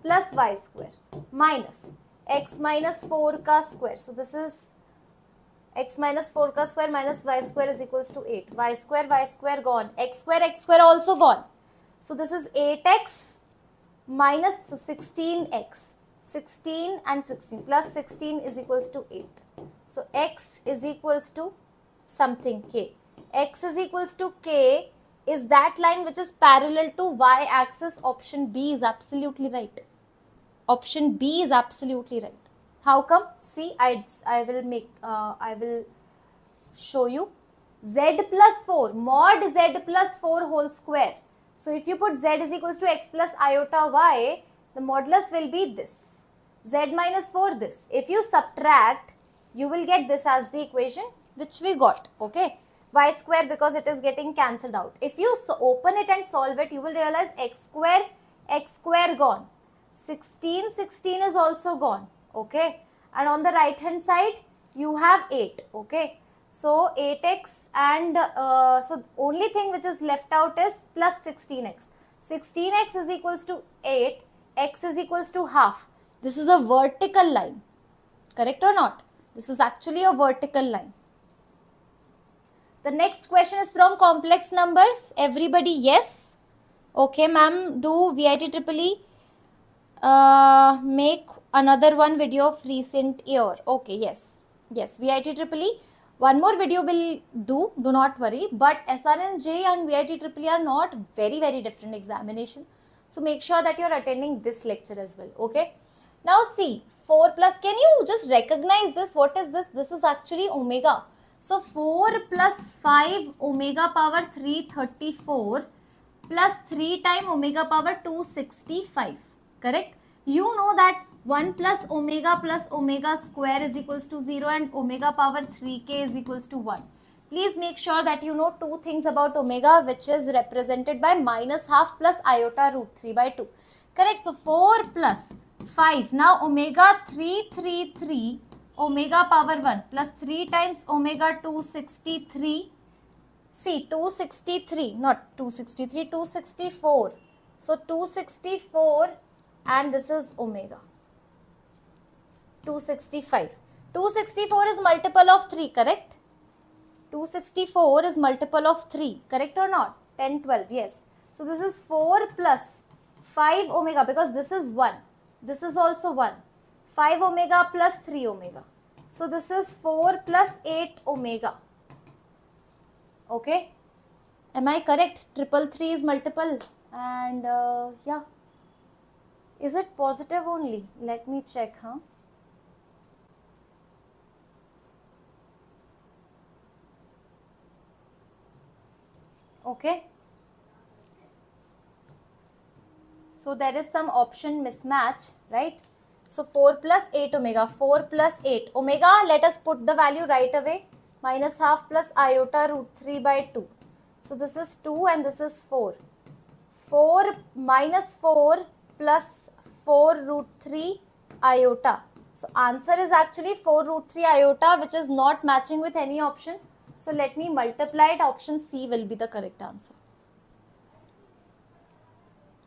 [SPEAKER 1] plus y square minus x minus 4 ka square. So this is x minus 4 ka square minus y square is equals to 8. Y square gone. X square also gone. So this is 8x minus 16x. 16 and 16 plus 16 is equals to 8. So x is equals to something k. X is equals to k is that line which is parallel to y axis. Option B is absolutely right. Option B is absolutely right. How come? See, I will show you. Z plus 4, mod z plus 4 whole square. So if you put z is equals to x plus iota y, the modulus will be this. Z minus 4 this. If you subtract, you will get this as the equation which we got. Okay. Y square, because it is getting cancelled out. If you open it and solve it, you will realize x square gone. 16 is also gone. Okay. And on the right hand side, you have 8. Okay. So 8x and so only thing which is left out is plus 16x. 16x is equals to 8, x is equals to half. This is a vertical line, correct or not? This is actually a vertical line. The next question is from complex numbers. Everybody, yes? Okay, ma'am, do VIT triple E make another one video of recent year? Okay, yes. Yes, VIT triple E. One more video will do not worry. But SRMJ and VIT triple E are not very, very different examination. So make sure that you are attending this lecture as well. Okay. Now see, 4 plus, can you just recognize this? What is this? This is actually omega. So 4 plus 5 omega power 334 plus 3 times omega power 265. Correct? You know that 1 plus omega square is equals to 0 and omega power 3k is equals to 1. Please make sure that you know two things about omega, which is represented by minus half plus iota root 3 by 2. Correct? So 4 plus 5. Now omega 333 omega power 1 plus 3 times omega 263. See, 263, not 263, 264. So 264 and this is omega. 265. 264 is multiple of 3, correct? 264 is multiple of 3, correct or not? 10, 12, yes. So this is 4 plus 5 omega, because this is 1. This is also 1. 5 omega plus 3 omega. So this is 4 plus 8 omega. Okay. Am I correct? 333 is multiple. And yeah. Is it positive only? Let me check, huh? Okay. So there is some option mismatch, right? So 4 plus 8 omega, 4 plus 8 omega, let us put the value right away. Minus half plus iota root 3 by 2. So this is 2 and this is 4. 4 minus 4 plus 4 root 3 iota. So answer is actually 4 root 3 iota, which is not matching with any option. So let me multiply it. Option C will be the correct answer.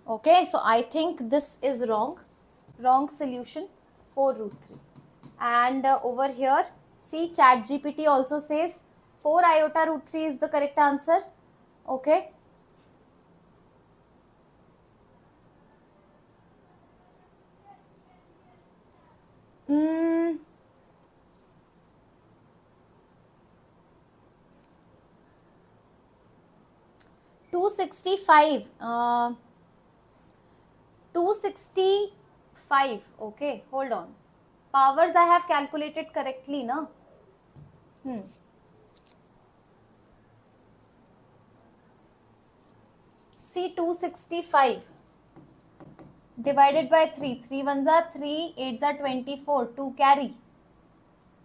[SPEAKER 1] Okay, so I think this is wrong. Wrong solution, 4 root 3. And over here, see, ChatGPT also says 4 iota root 3 is the correct answer. Okay. Hmm. 265. 265. Okay, hold on. Powers I have calculated correctly, no? See, 265 divided by 3. 3 ones are 3, 8s are 24. 2 carry.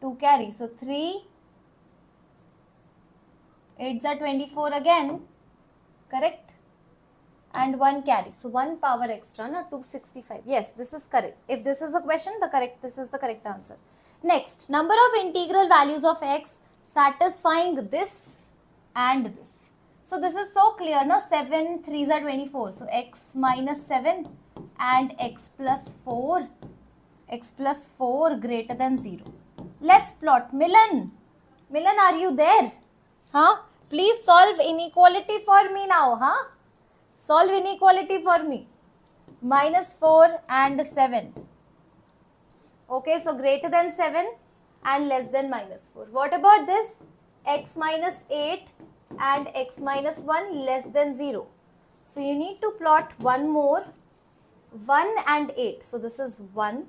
[SPEAKER 1] 2 carry. So 3, 8s are 24 again. Correct? And 1 carry. So 1 power extra, no? 265. Yes, this is correct. If this is a question, this is the correct answer. Next, number of integral values of x satisfying this and this. So this is so clear, no? 7 3s are 24. So x minus 7 and x plus 4 greater than 0. Let's plot. Milan, are you there? Huh? Please solve inequality for me now, huh? Solve inequality for me. Minus 4 and 7. Okay, so greater than 7 and less than minus 4. What about this? X minus 8 and x minus 1 less than 0. So you need to plot one more. 1 and 8. So this is 1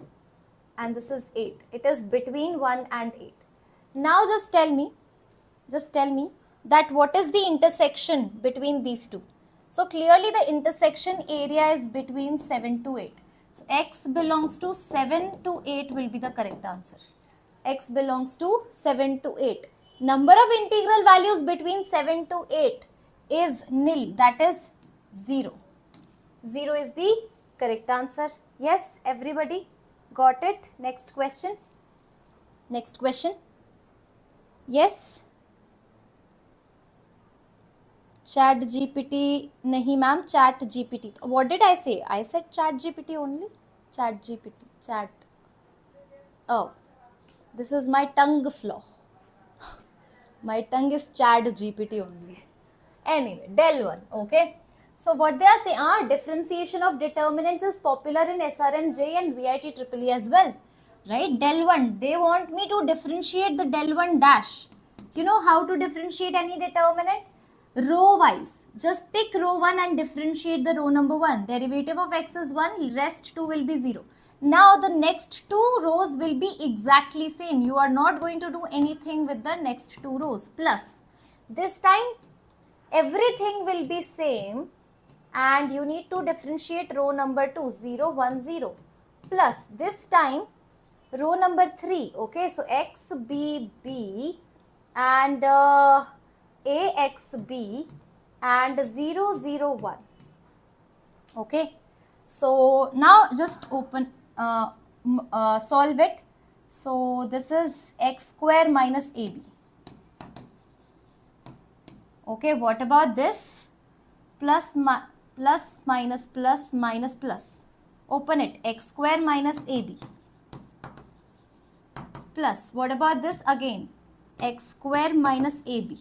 [SPEAKER 1] and this is 8. It is between 1 and 8. Now just tell me that what is the intersection between these two. So clearly the intersection area is between 7 to 8. So x belongs to 7 to 8 will be the correct answer. X belongs to 7 to 8. Number of integral values between 7 to 8 is nil, that is 0. 0 is the correct answer. Yes, everybody got it? Next question. Next question. Yes. Chat GPT, nahi ma'am, Chat GPT. What did I say? I said Chat GPT only. Chat GPT, chat. Oh, this is my tongue flaw. My tongue is Chat GPT only. Anyway, del 1, okay. So what they are saying, differentiation of determinants is popular in SRMJ and VIT triple E as well, right? Del 1, they want me to differentiate the del 1 dash. You know how to differentiate any determinant? Row wise, just pick row 1 and differentiate the row number 1. Derivative of x is 1, rest 2 will be 0. Now the next two rows will be exactly same. You are not going to do anything with the next two rows. Plus, this time everything will be same and you need to differentiate row number 2, 0, 1, 0. Plus, this time row number 3, okay, so x, b, b and a, x, b and 0, 0, 1. Okay, so now just open, solve it. So this is x square minus ab. Okay, what about this? Plus minus plus minus plus. Open it, x square minus ab. Plus, what about this again? X square minus ab.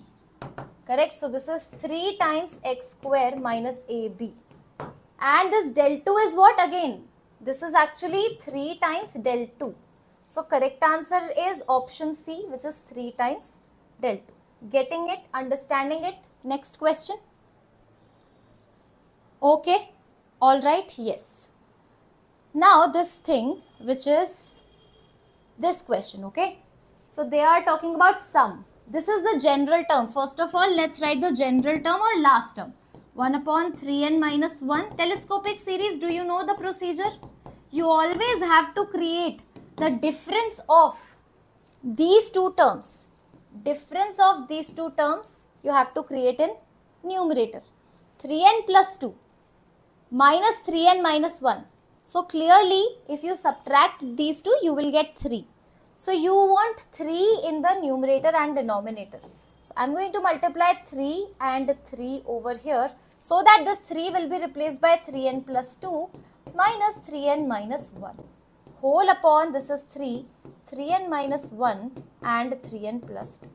[SPEAKER 1] Correct? So this is 3 times x square minus ab. And this del 2 is what again? This is actually 3 times del 2. So correct answer is option C, which is 3 times del 2. Getting it? Understanding it? Next question. Okay. All right. Yes. Now this thing, which is this question. Okay. So they are talking about sum. This is the general term. First of all, let's write the general term or last term. 1 upon 3n minus 1. Telescopic series, do you know the procedure? You always have to create the difference of these two terms. Difference of these two terms you have to create in numerator. 3n plus 2 minus 3n minus 1. So clearly, if you subtract these two, you will get 3. So you want 3 in the numerator and denominator. So I am going to multiply 3 and 3 over here, so that this 3 will be replaced by 3n plus 2 minus 3n minus 1. Whole upon this is 3, 3n minus 1 and 3n plus 2.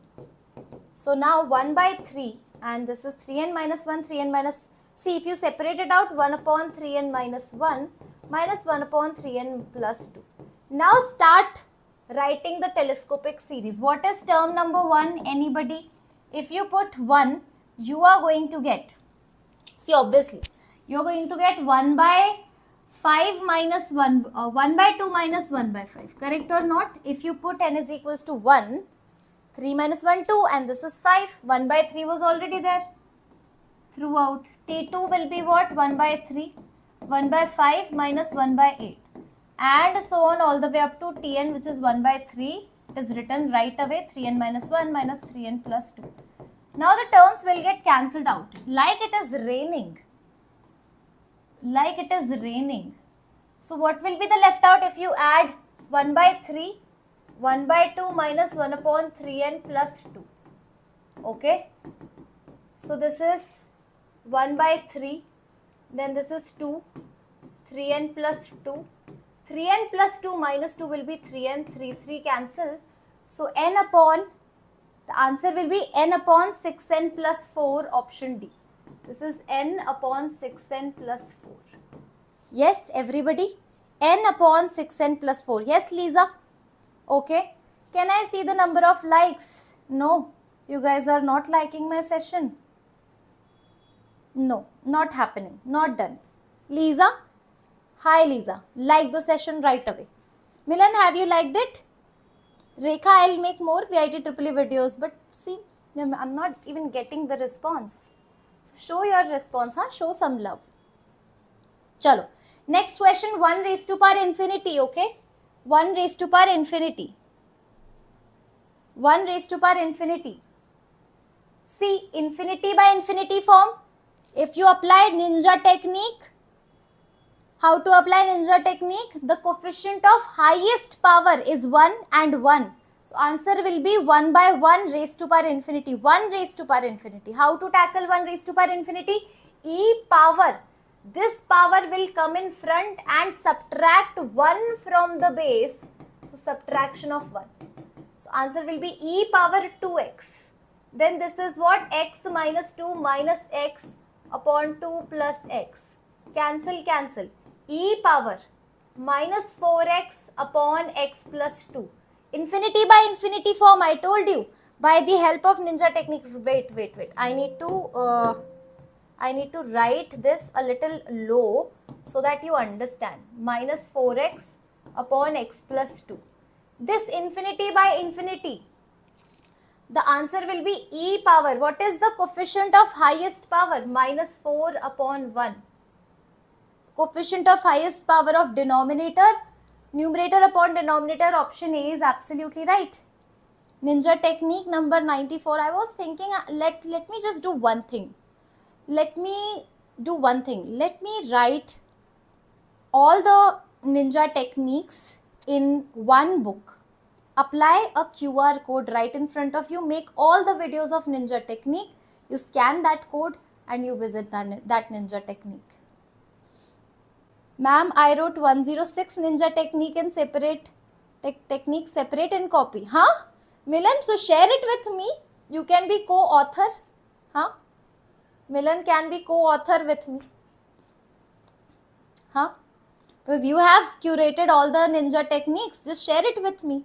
[SPEAKER 1] So now 1 by 3 and this is 3n minus 1, 3n minus, see if you separate it out, 1 upon 3n minus 1 minus 1 upon 3n plus 2. Now start writing the telescopic series. What is term number 1? Anybody? If you put 1, you are going to get, see obviously, you are going to get 1 by 5 minus 1, 1 by 2 minus 1 by 5. Correct or not? If you put n is equals to 1, 3 minus 1, 2 and this is 5. 1 by 3 was already there throughout. T2 will be what? 1 by 3. 1 by 5 minus 1 by 8. And so on all the way up to Tn, which is 1 by 3 is written right away, 3n minus 1 minus 3n plus 2. Now the terms will get cancelled out. Like it is raining. Like it is raining. So what will be the left out if you add 1 by 3, 1 by 2 minus 1 upon 3n plus 2. Okay. So this is 1 by 3, then this is 2, 3n plus 2. 3n plus 2 minus 2 will be 3n, 3 cancel. So n upon, the answer will be n upon 6n plus 4, option D. This is n upon 6n plus 4. Yes, everybody? N upon 6n plus 4. Yes, Lisa? Okay. Can I see the number of likes? No. You guys are not liking my session. No, not happening. Not done. Lisa? Hi, Lisa. Like the session right away. Milan, have you liked it? Rekha, I'll make more VIT triple E videos. But see, I'm not even getting the response. So show your response. Huh? Show some love. Chalo. Next question, 1 raised to power infinity. Okay. 1 raised to power infinity. 1 raised to power infinity. See, infinity by infinity form. If you apply ninja technique, how to apply ninja technique? The coefficient of highest power is 1 and 1. So answer will be 1 by 1 raised to power infinity. 1 raised to power infinity. How to tackle 1 raised to power infinity? E power. This power will come in front and subtract 1 from the base. So subtraction of 1. So answer will be e power 2x. Then this is what? X minus 2 minus x upon 2 plus x. Cancel, cancel. E power minus 4x upon x plus 2. Infinity by infinity form, I told you. By the help of ninja technique. Wait. I need to write this a little low so that you understand. Minus 4x upon x plus 2. This infinity by infinity, the answer will be e power. What is the coefficient of highest power? Minus 4 upon 1. Coefficient of highest power of denominator, numerator upon denominator, option A is absolutely right. Ninja technique number 94. I was thinking, let me just do one thing. Let me write all the ninja techniques in one book. Apply a QR code right in front of you. Make all the videos of ninja technique. You scan that code and you visit that ninja technique. Ma'am, I wrote 106 ninja technique in separate technique separate and copy. Huh? Milan, so share it with me. You can be co-author. Huh? Milan can be co-author with me. Huh? Because you have curated all the ninja techniques. Just share it with me.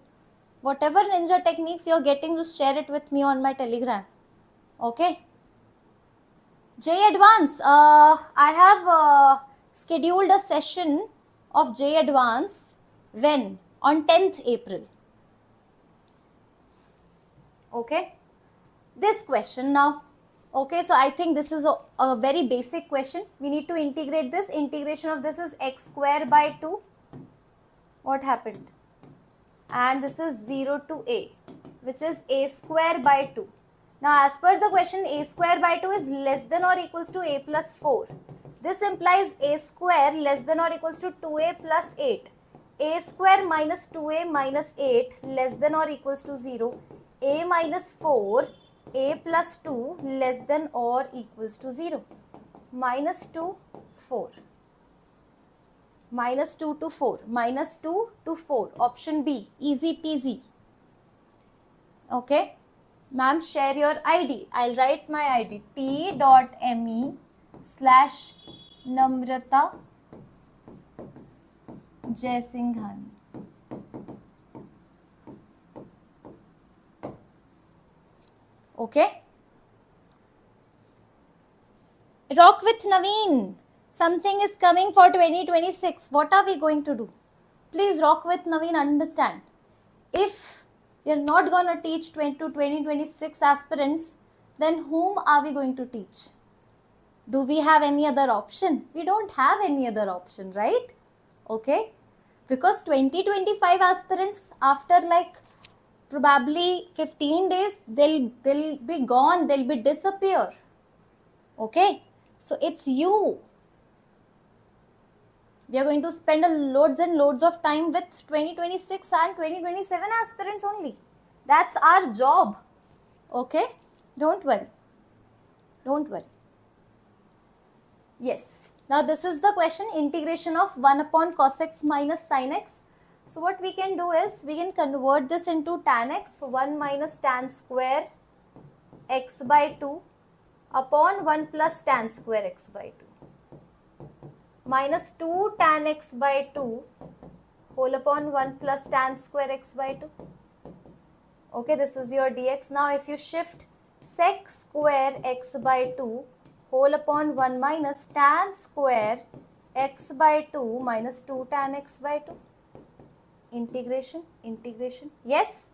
[SPEAKER 1] Whatever ninja techniques you're getting, just share it with me on my Telegram. Okay? J Advance. I have scheduled a session of J Advance. When? On 10th April. Okay? This question now. Okay, so I think this is a very basic question. We need to integrate this. Integration of this is x square by 2. What happened? And this is 0 to a, which is a square by 2. Now, as per the question, a square by 2 is less than or equals to a plus 4. This implies a square less than or equals to 2a plus 8. A square minus 2a minus 8 less than or equals to 0. A minus 4, a plus 2 less than or equals to 0. Minus 2, 4. Minus 2 to 4. Minus 2 to 4. Option B. Easy peasy. Okay. Ma'am, share your ID. I'll write my ID. t.me/Namrata Jaisinghan. Okay. Rock with Naveen. Something is coming for 2026. What are we going to do? Please rock with Naveen. Understand. If you're not going to teach 2026 aspirants, then whom are we going to teach? Do we have any other option? We don't have any other option, right? Okay. Because 2025 aspirants, after like probably 15 days, they'll be gone. They'll be disappear. Okay. So it's you. We are going to spend loads and loads of time with 2026 and 2027 aspirants only. That's our job. Okay? Don't worry. Don't worry. Yes. Now this is the question. Integration of 1 upon cos x minus sin x. So what we can do is, we can convert this into tan x. 1 minus tan square x by 2 upon 1 plus tan square x by 2. Minus 2 tan x by 2 whole upon 1 plus tan square x by 2. Okay, this is your dx. Now if you shift sec square x by 2 whole upon 1 minus tan square x by 2 minus 2 tan x by 2. Integration. Yes.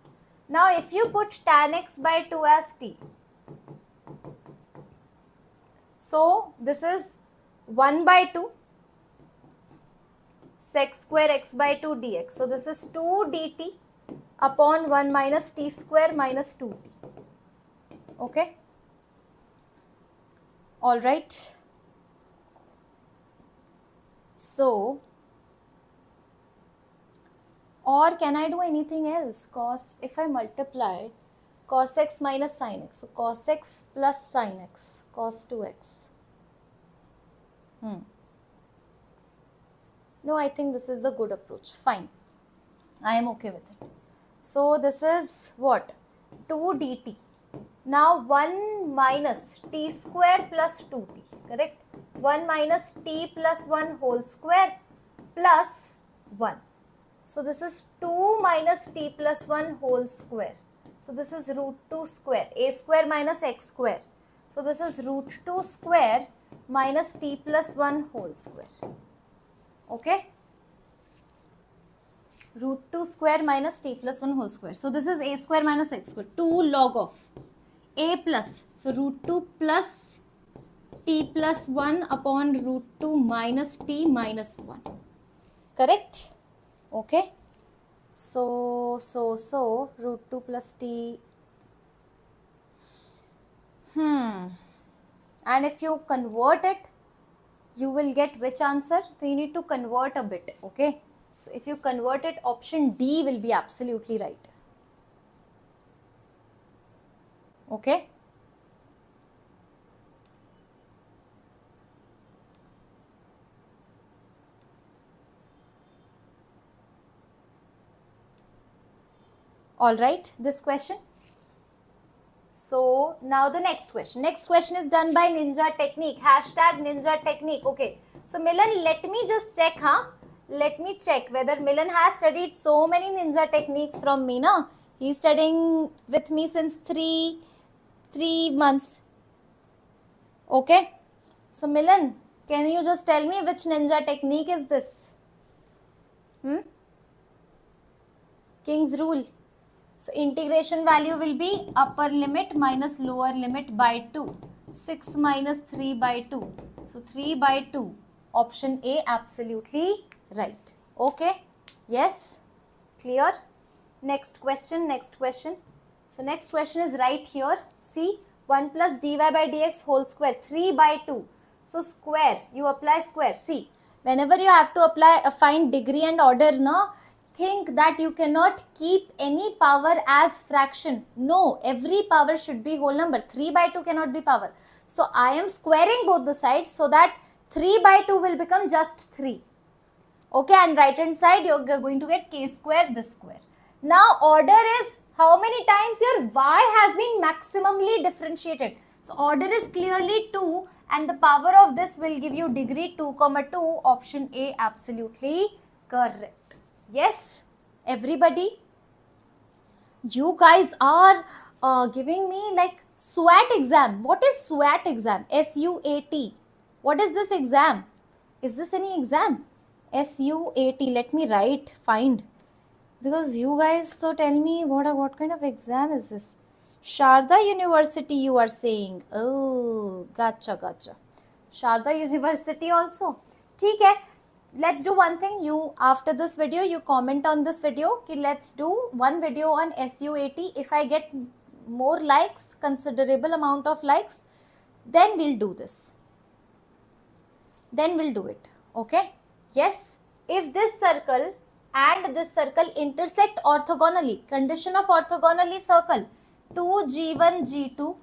[SPEAKER 1] Now if you put tan x by 2 as t. So this is 1 by 2 sec square x by 2 dx. So this is 2 dt upon 1 minus t square minus 2t. Okay. All right. So or can I do anything else? Cos, if I multiply cos x minus sin x, so cos x plus sin x, cos 2x. No, I think this is a good approach. Fine, I am okay with it. So this is what? 2 dt. Now 1 minus t square plus 2t, correct? 1 minus t plus 1 whole square plus 1. So this is 2 minus t plus 1 whole square. So this is root 2 square, a square minus x square. So this is root 2 square minus t plus 1 whole square. Okay? Root 2 square minus t plus 1 whole square. So this is a square minus x square. 2 log of a plus. So root 2 plus t plus 1 upon root 2 minus t minus 1. Correct? Okay. So root 2 plus t. And if you convert it, you will get which answer? So you need to convert a bit. Okay. So if you convert it, option D will be absolutely right. Okay. All right, this question. So now the next question. Next question is done by Ninja Technique. Hashtag Ninja Technique. Okay. So Milan, let me just check, huh? Let me check whether Milan has studied so many Ninja Techniques from me, na? He's studying with me since three months. Okay. So Milan, can you just tell me which Ninja Technique is this? King's rule. So integration value will be upper limit minus lower limit by 2. 6 minus 3 by 2. So 3 by 2. Option A, absolutely right. Okay. Yes. Clear? Next question. So next question is right here. See, 1 plus dy by dx whole square, 3 by 2. So square, you apply square. See, whenever you have to apply a find degree and order, no, think that you cannot keep any power as fraction. No, every power should be whole number. 3 by 2 cannot be power. So I am squaring both the sides so that 3 by 2 will become just 3. Okay, and right hand side you are going to get k square, this square. Now order is how many times your y has been maximally differentiated. So order is clearly 2 and the power of this will give you degree 2, 2. Option A, absolutely correct. Yes, everybody, you guys are giving me like SWAT exam. What is SWAT exam? SUAT. What is this exam? Is this any exam? SUAT. Let me write, find. Because you guys so tell me what kind of exam is this? Sharda University you are saying. Oh, gotcha. Sharda University also. ठीक है. Let's do one thing. You, after this video, you comment on this video. Okay, let's do one video on SUAT. If I get more likes, considerable amount of likes, then we'll do this. Then we'll do it. Okay. Yes. If this circle and this circle intersect orthogonally, condition of orthogonally circle, 2G1, G2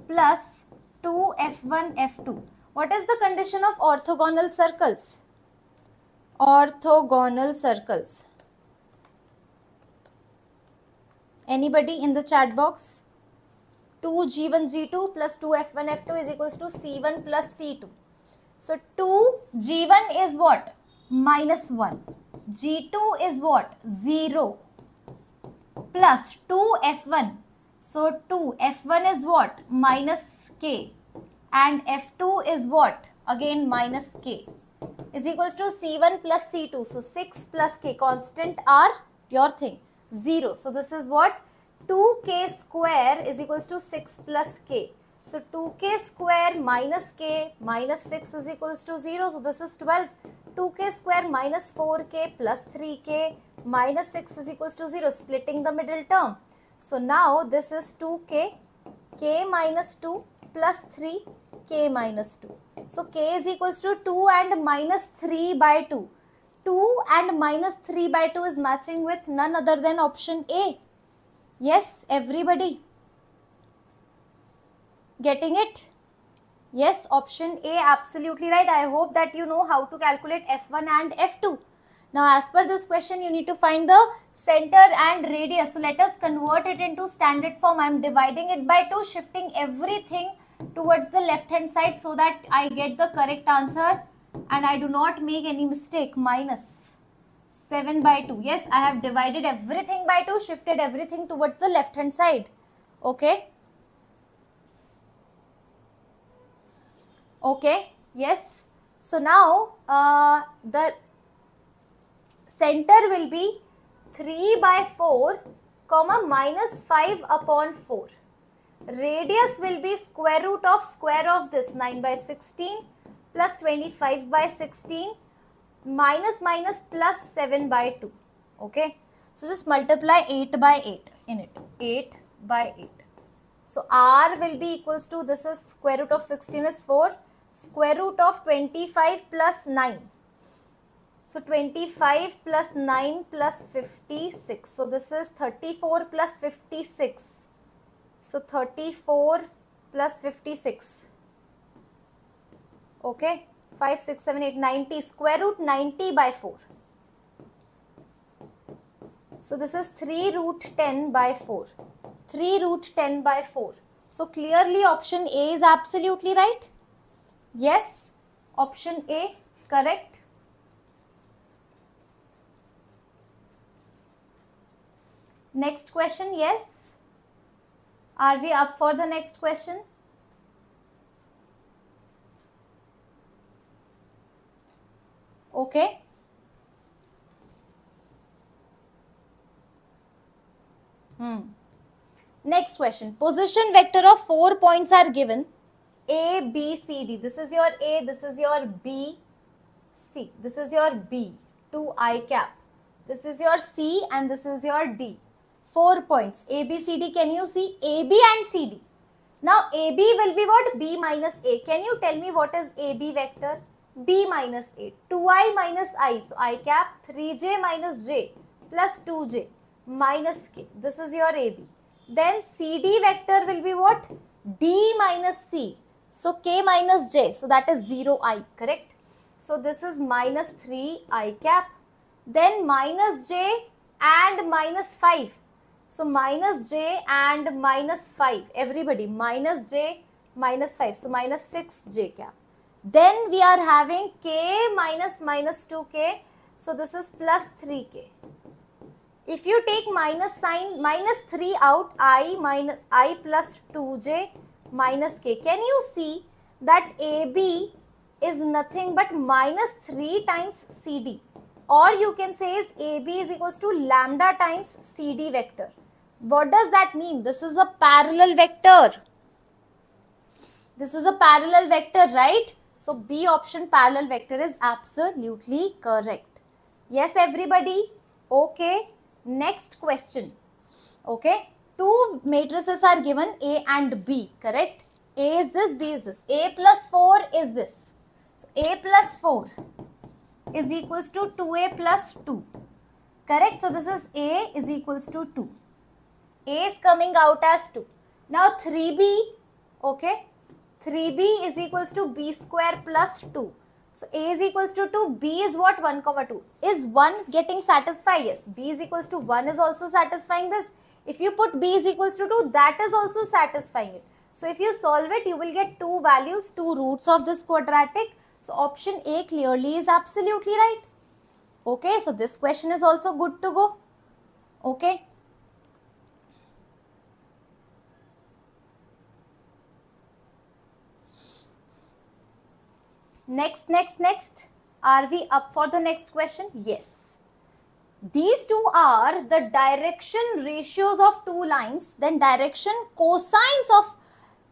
[SPEAKER 1] plus 2F1, F2. What is the condition of orthogonal circles? Orthogonal circles. Anybody in the chat box? 2G1, G2 plus 2F1, F2 is equals to C1 plus C2. So 2G1 is what? Minus 1. G2 is what? 0. Plus 2F1. So 2F1 is what? Minus K. And F2 is what? Again minus K. Is equals to C1 plus C2. So 6 plus K, constant are your thing, 0. So this is what? 2K square is equals to 6 plus K. So 2K square minus K minus 6 is equals to 0. So this is 12. 2K square minus 4K plus 3K minus 6 is equals to 0. Splitting the middle term. So now this is 2K, K minus 2 plus 3, K minus 2. So K is equals to 2 and minus 3 by 2. 2 and minus 3 by 2 is matching with none other than option A. Yes, everybody. Getting it? Yes, option A, absolutely right. I hope that you know how to calculate F1 and F2. Now, as per this question, you need to find the center and radius. So, let us convert it into standard form. I am dividing it by 2, shifting everything towards the left hand side so that I get the correct answer and I do not make any mistake. Minus 7 by 2. Yes, I have divided everything by 2, shifted everything towards the left hand side. Okay. Okay, yes. So now the center will be 3 by 4 comma minus 5 upon 4. Radius will be square root of this 9 by 16 plus 25 by 16 minus plus 7 by 2. Okay. So just multiply 8 by 8 in it. 8 by 8. So R will be equals to, this is square root of 16 is 4. Square root of 25 plus 9. So 25 plus 9 plus 56. So this is 34 plus 56. So 34 plus 56. Okay. 5, 6, 7, 8, 90. Square root 90 by 4. So this is 3 root 10 by 4. 3 root 10 by 4. So clearly option A is absolutely right. Yes, option A, correct. Next question, yes. Are we up for the next question? Okay. Next question. Position vector of 4 points are given. A, B, C, D. This is your A, this is your B, C. This is your B, 2 I cap. This is your C and this is your D. 4 points. A, B, C, D. Can you see? A, B and C, D. Now, A, B will be what? B minus A. Can you tell me what is A, B vector? B minus A. 2I minus I. So, I cap 3J minus J plus 2J minus K. This is your A, B. Then CD vector will be what? D minus C. So, K minus J. So, that is 0I, correct? So, this is minus 3I cap. Then minus J and minus 5. So, minus J and minus 5. Everybody, minus J, minus 5. So, minus 6J cap. Then we are having K minus minus 2K. So, this is plus 3K. If you take minus sign, minus 3 out, I plus 2J minus K. Can you see that AB is nothing but minus 3 times CD? Or you can say is AB is equals to lambda times CD vector. What does that mean? This is a parallel vector. This is a parallel vector, right? So, B option parallel vector is absolutely correct. Yes, everybody? Okay. Next question. Okay. 2 matrices are given A and B, correct? A is this, B is this. A plus 4 is this. So, A plus 4 is equals to 2A plus 2. Correct? So, this is A is equals to 2. A is coming out as 2. Now, 3B, okay? 3B is equals to B square plus 2. So, A is equals to 2, B is what? 1 comma 2. Is 1 getting satisfied? Yes. B is equals to 1 is also satisfying this. If you put B is equals to 2, that is also satisfying it. So, if you solve it, you will get 2 values, 2 roots of this quadratic. So, option A clearly is absolutely right. Okay. So, this question is also good to go. Okay. Next. Are we up for the next question? Yes. These two are the direction ratios of two lines, then direction cosines of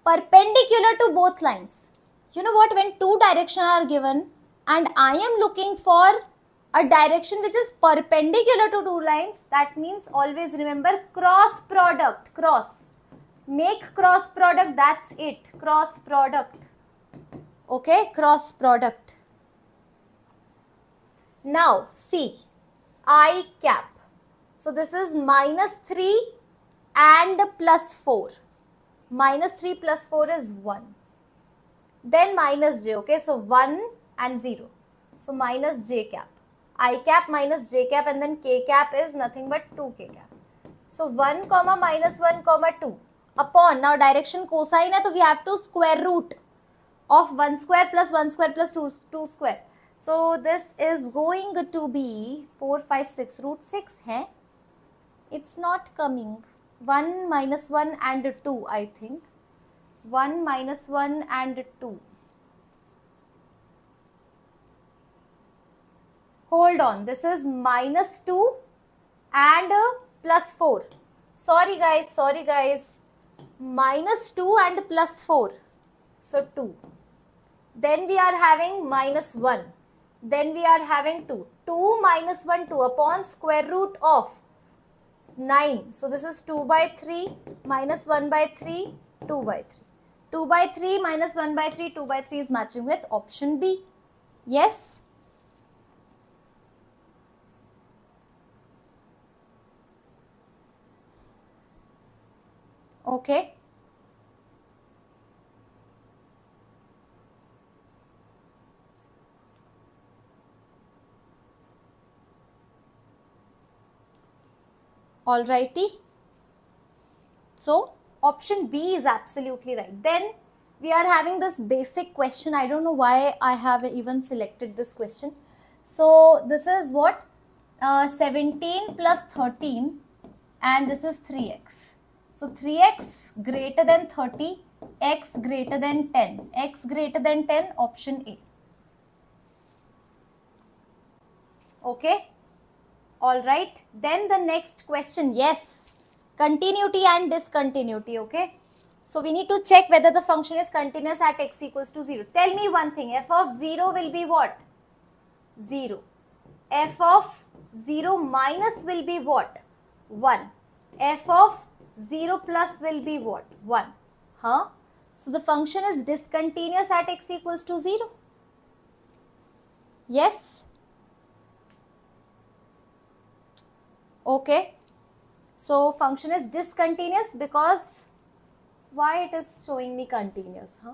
[SPEAKER 1] perpendicular to both lines. You know what? When two directions are given and I am looking for a direction which is perpendicular to two lines, that means always remember cross product, cross. Make cross product, that's it, cross product. Okay, cross product. Now see, I cap. So this is minus 3 and plus 4. Minus 3 plus 4 is 1. Then minus j, okay, so 1 and 0. So minus j cap. I cap minus j cap, and then k cap is nothing but 2k cap. So 1 comma minus 1 comma 2 upon, now direction cosine hai, so we have to square root of 1 square plus 1 square plus 2 square. So this is going to be 4, 5, 6, root 6 hai. It's not coming. 1 minus 1 and 2, I think. 1 minus 1 and 2. Hold on, this is minus 2 and plus 4. Sorry guys. Minus 2 and plus 4. So 2. Then we are having minus 1. Then we are having 2. 2 minus 1, 2 upon square root of 9. So this is 2 by 3 minus 1 by 3, 2 by 3. 2 by 3 minus 1 by 3, 2 by 3 is matching with option B. Yes? Okay. Alrighty. So option B is absolutely right. Then we are having this basic question. I don't know why I have even selected this question. So this is what? 17 plus 13, and this is 3x. So 3x greater than 30, x greater than 10. X greater than 10, option A. Okay. Alright. Then the next question. Yes. Continuity and discontinuity. Okay. So we need to check whether the function is continuous at x equals to 0. Tell me one thing. F of 0 will be what? 0. F of 0 minus will be what? 1. F of 0 plus will be what? 1. Huh? So the function is discontinuous at x equals to 0. Yes? Okay. So function is discontinuous because why it is showing me continuous? Huh?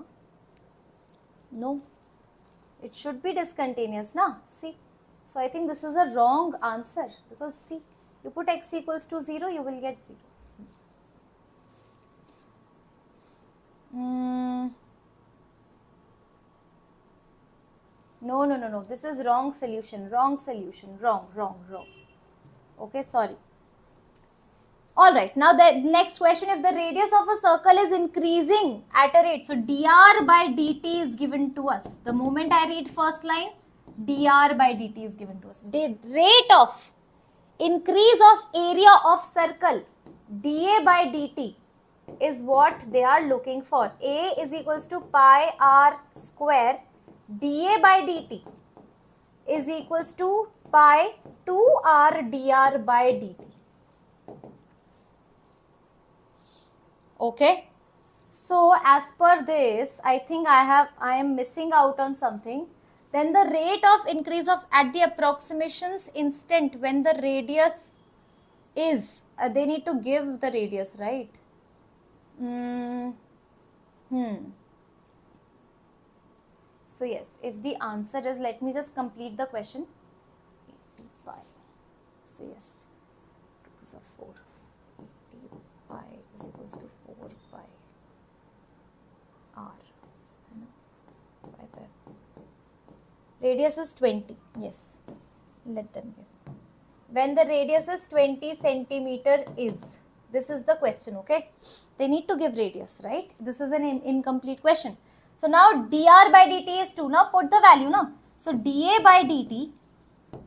[SPEAKER 1] No. It should be discontinuous, na? See. So I think this is a wrong answer because see, you put x equals to 0, you will get 0. No. This is wrong solution. Wrong. Okay, sorry. Alright, now the next question, if the radius of a circle is increasing at a rate, so dr by dt is given to us. The moment I read first line, dr by dt is given to us. The rate of increase of area of circle, dA by dt, is what they are looking for. A is equals to pi r square, dA by dt is equals to pi 2r dr by dt. Okay. So as per this, I think I am missing out on something. Then the rate of increase of at the approximations instant when the radius is, they need to give the radius, right? So yes, if the answer is, let me just complete the question. 80 pi. So yes, 2 is 4. 80 pi is equals to 4 pi r. Radius is 20. Yes, let them give. When the radius is 20 centimeter is, this is the question, okay? They need to give radius, right? This is an incomplete question. So now dr by dt is 2. Now put the value, no? So dA by dt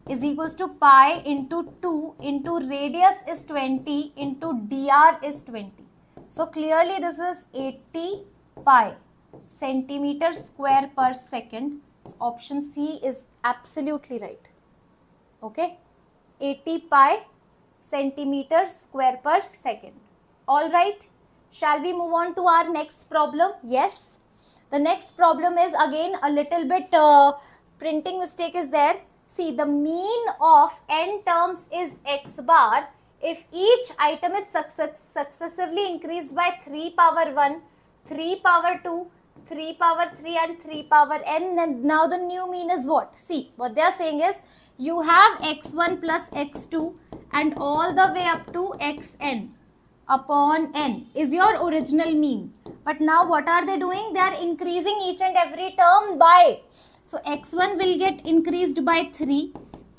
[SPEAKER 1] is equals to pi into 2 into radius is 20 into dr is 20. So clearly this is 80 pi centimeter square per second. So option C is absolutely right. Okay. 80 pi centimeter square per second. Alright. Shall we move on to our next problem? Yes. The next problem is again a little bit printing mistake is there. See, the mean of n terms is x bar if each item is successively increased by 3 power 1, 3 power 2, 3 power 3 and 3 power n. And now the new mean is what? See, what they are saying is you have x1 plus x2 and all the way up to xn upon n is your original mean. But now what are they doing? They are increasing each and every term by. So x1 will get increased by 3,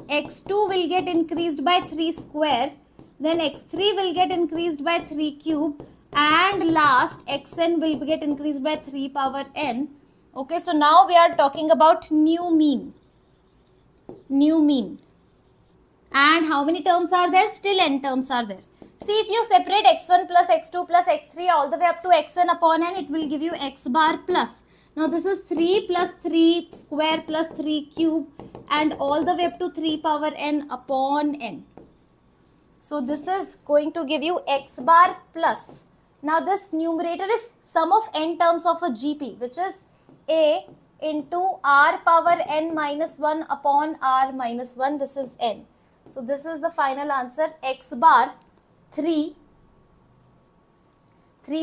[SPEAKER 1] x2 will get increased by 3 square, then x3 will get increased by 3 cube, and last xn will get increased by 3 power n. Okay, so now we are talking about new mean. New mean. And how many terms are there? Still n terms are there. See, if you separate x1 plus x2 plus x3 all the way up to xn upon n, it will give you x bar plus. Now this is 3 plus 3 square plus 3 cube and all the way up to 3 power n upon n. So this is going to give you x bar plus. Now this numerator is sum of n terms of a GP, which is a into r power n minus 1 upon r minus 1. This is n. So this is the final answer, x bar 3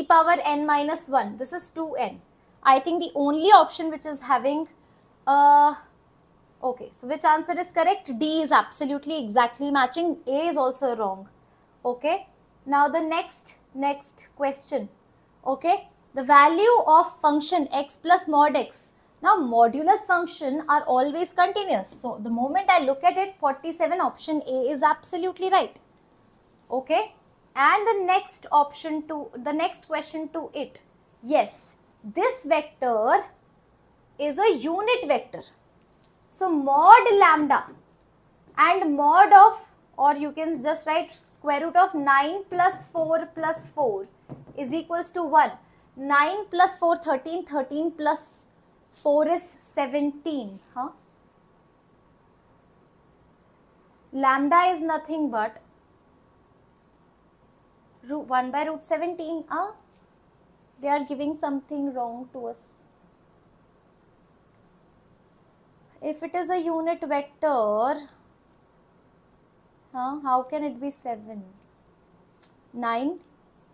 [SPEAKER 1] power n minus 1. This is 2n. I think the only option which is having, okay, so which answer is correct? D is absolutely exactly matching. A is also wrong. Okay, now the next question. Okay, the value of function x plus mod x. Now modulus function are always continuous. So the moment I look at it, 47 option A is absolutely right. Okay, and the next option to the next question to it. Yes, this vector is a unit vector. So mod lambda and mod of, or you can just write square root of 9 plus 4 plus 4 is equals to 1. 9 plus 4, 13, 13 plus 4 is 17. Lambda is nothing but 1 by root 17. They are giving something wrong to us. If it is a unit vector, how can it be 7? 9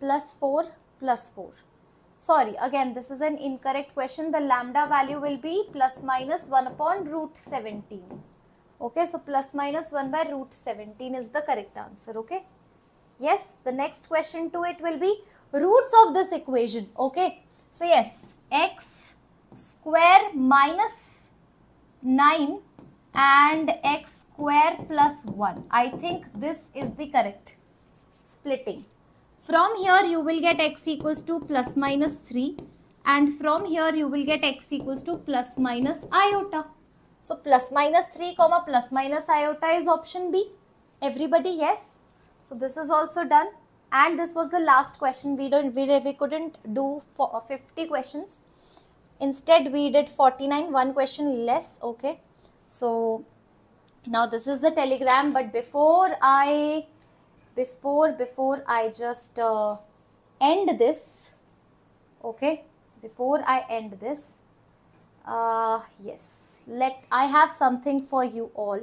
[SPEAKER 1] plus 4 plus 4. Sorry, again this is an incorrect question. The lambda value will be plus minus 1 upon root 17. Okay, so plus minus 1 by root 17 is the correct answer. Okay. Yes, the next question to it will be roots of this equation. Okay, so yes, x square minus 9 and x square plus 1. I think this is the correct splitting. From here you will get x equals to plus minus 3 and from here you will get x equals to plus minus iota. So plus minus 3 comma plus minus iota is option B. Everybody, yes? So this is also done, and this was the last question. We couldn't do 50 questions. Instead we did 49, one question less. Okay, so now this is the telegram, but before I just end this, okay, before I end this, yes, I have something for you all.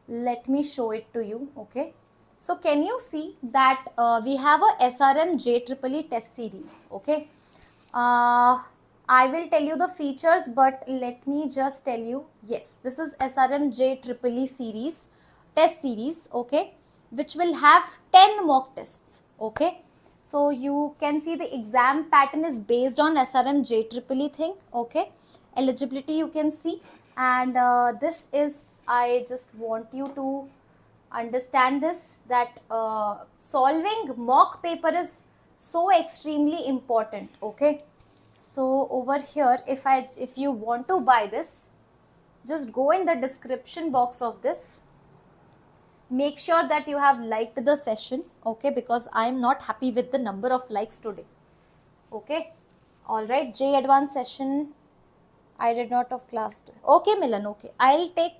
[SPEAKER 1] Let me show it to you. Okay, so can you see that we have a SRM JEEE test series. Okay, I will tell you the features, but let me just tell you, yes, this is SRM JEEE series, test series, okay, which will have 10 mock tests. Okay, so you can see the exam pattern is based on SRM JEEE thing. Okay, eligibility you can see, and this is, I just want you to understand this, that solving mock paper is so extremely important. Okay, so over here, if you want to buy this, just go in the description box of this. Make sure that you have liked the session. Okay, because I am not happy with the number of likes today. Okay, all right, J advanced session, I did not of class 2. Okay, Milan, okay, I'll take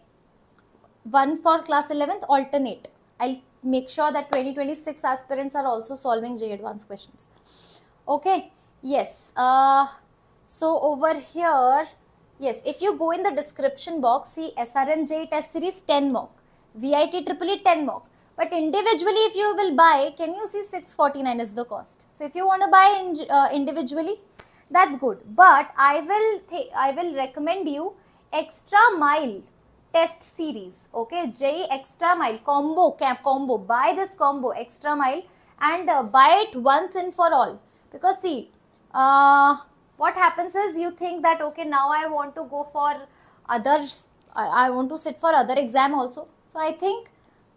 [SPEAKER 1] one for class 11th alternate. I'll make sure that 2026 aspirants are also solving J advanced questions. Okay, yes, so over here, Yes, if you go in the description box, see SRM test series 10 mock, VIT EEE 10 mock. But individually, if you will buy, can you see 649 is the cost? So if you want to buy individually, that's good. But I will recommend you Extra Mile test series. Okay, JEE Extra Mile combo. Buy this combo Extra Mile and buy it once and for all. Because see, what happens is you think that okay, now I want to go for others, I want to sit for other exam also. So I think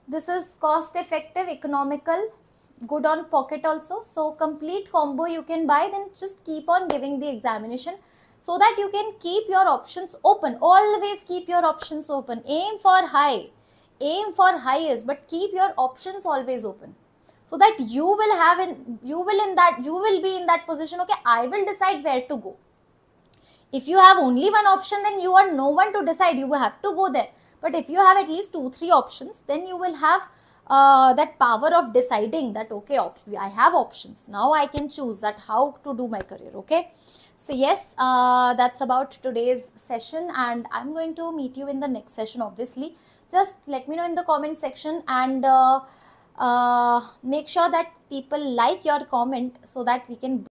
[SPEAKER 1] this is cost effective, economical, good on pocket also. So complete combo you can buy, then just keep on giving the examination so that you can keep your options open. Always keep your options open. Aim for highest, but keep your options always open, so that you will be in that position. Okay, I will decide where to go. If you have only one option, then you are no one to decide, you have to go there. But if you have at least 2-3 options, then you will have that power of deciding that okay, I have options, now I can choose that how to do my career. Okay, so yes, that's about today's session, and I'm going to meet you in the next session. Obviously, just let me know in the comment section, and make sure that people like your comment so that we can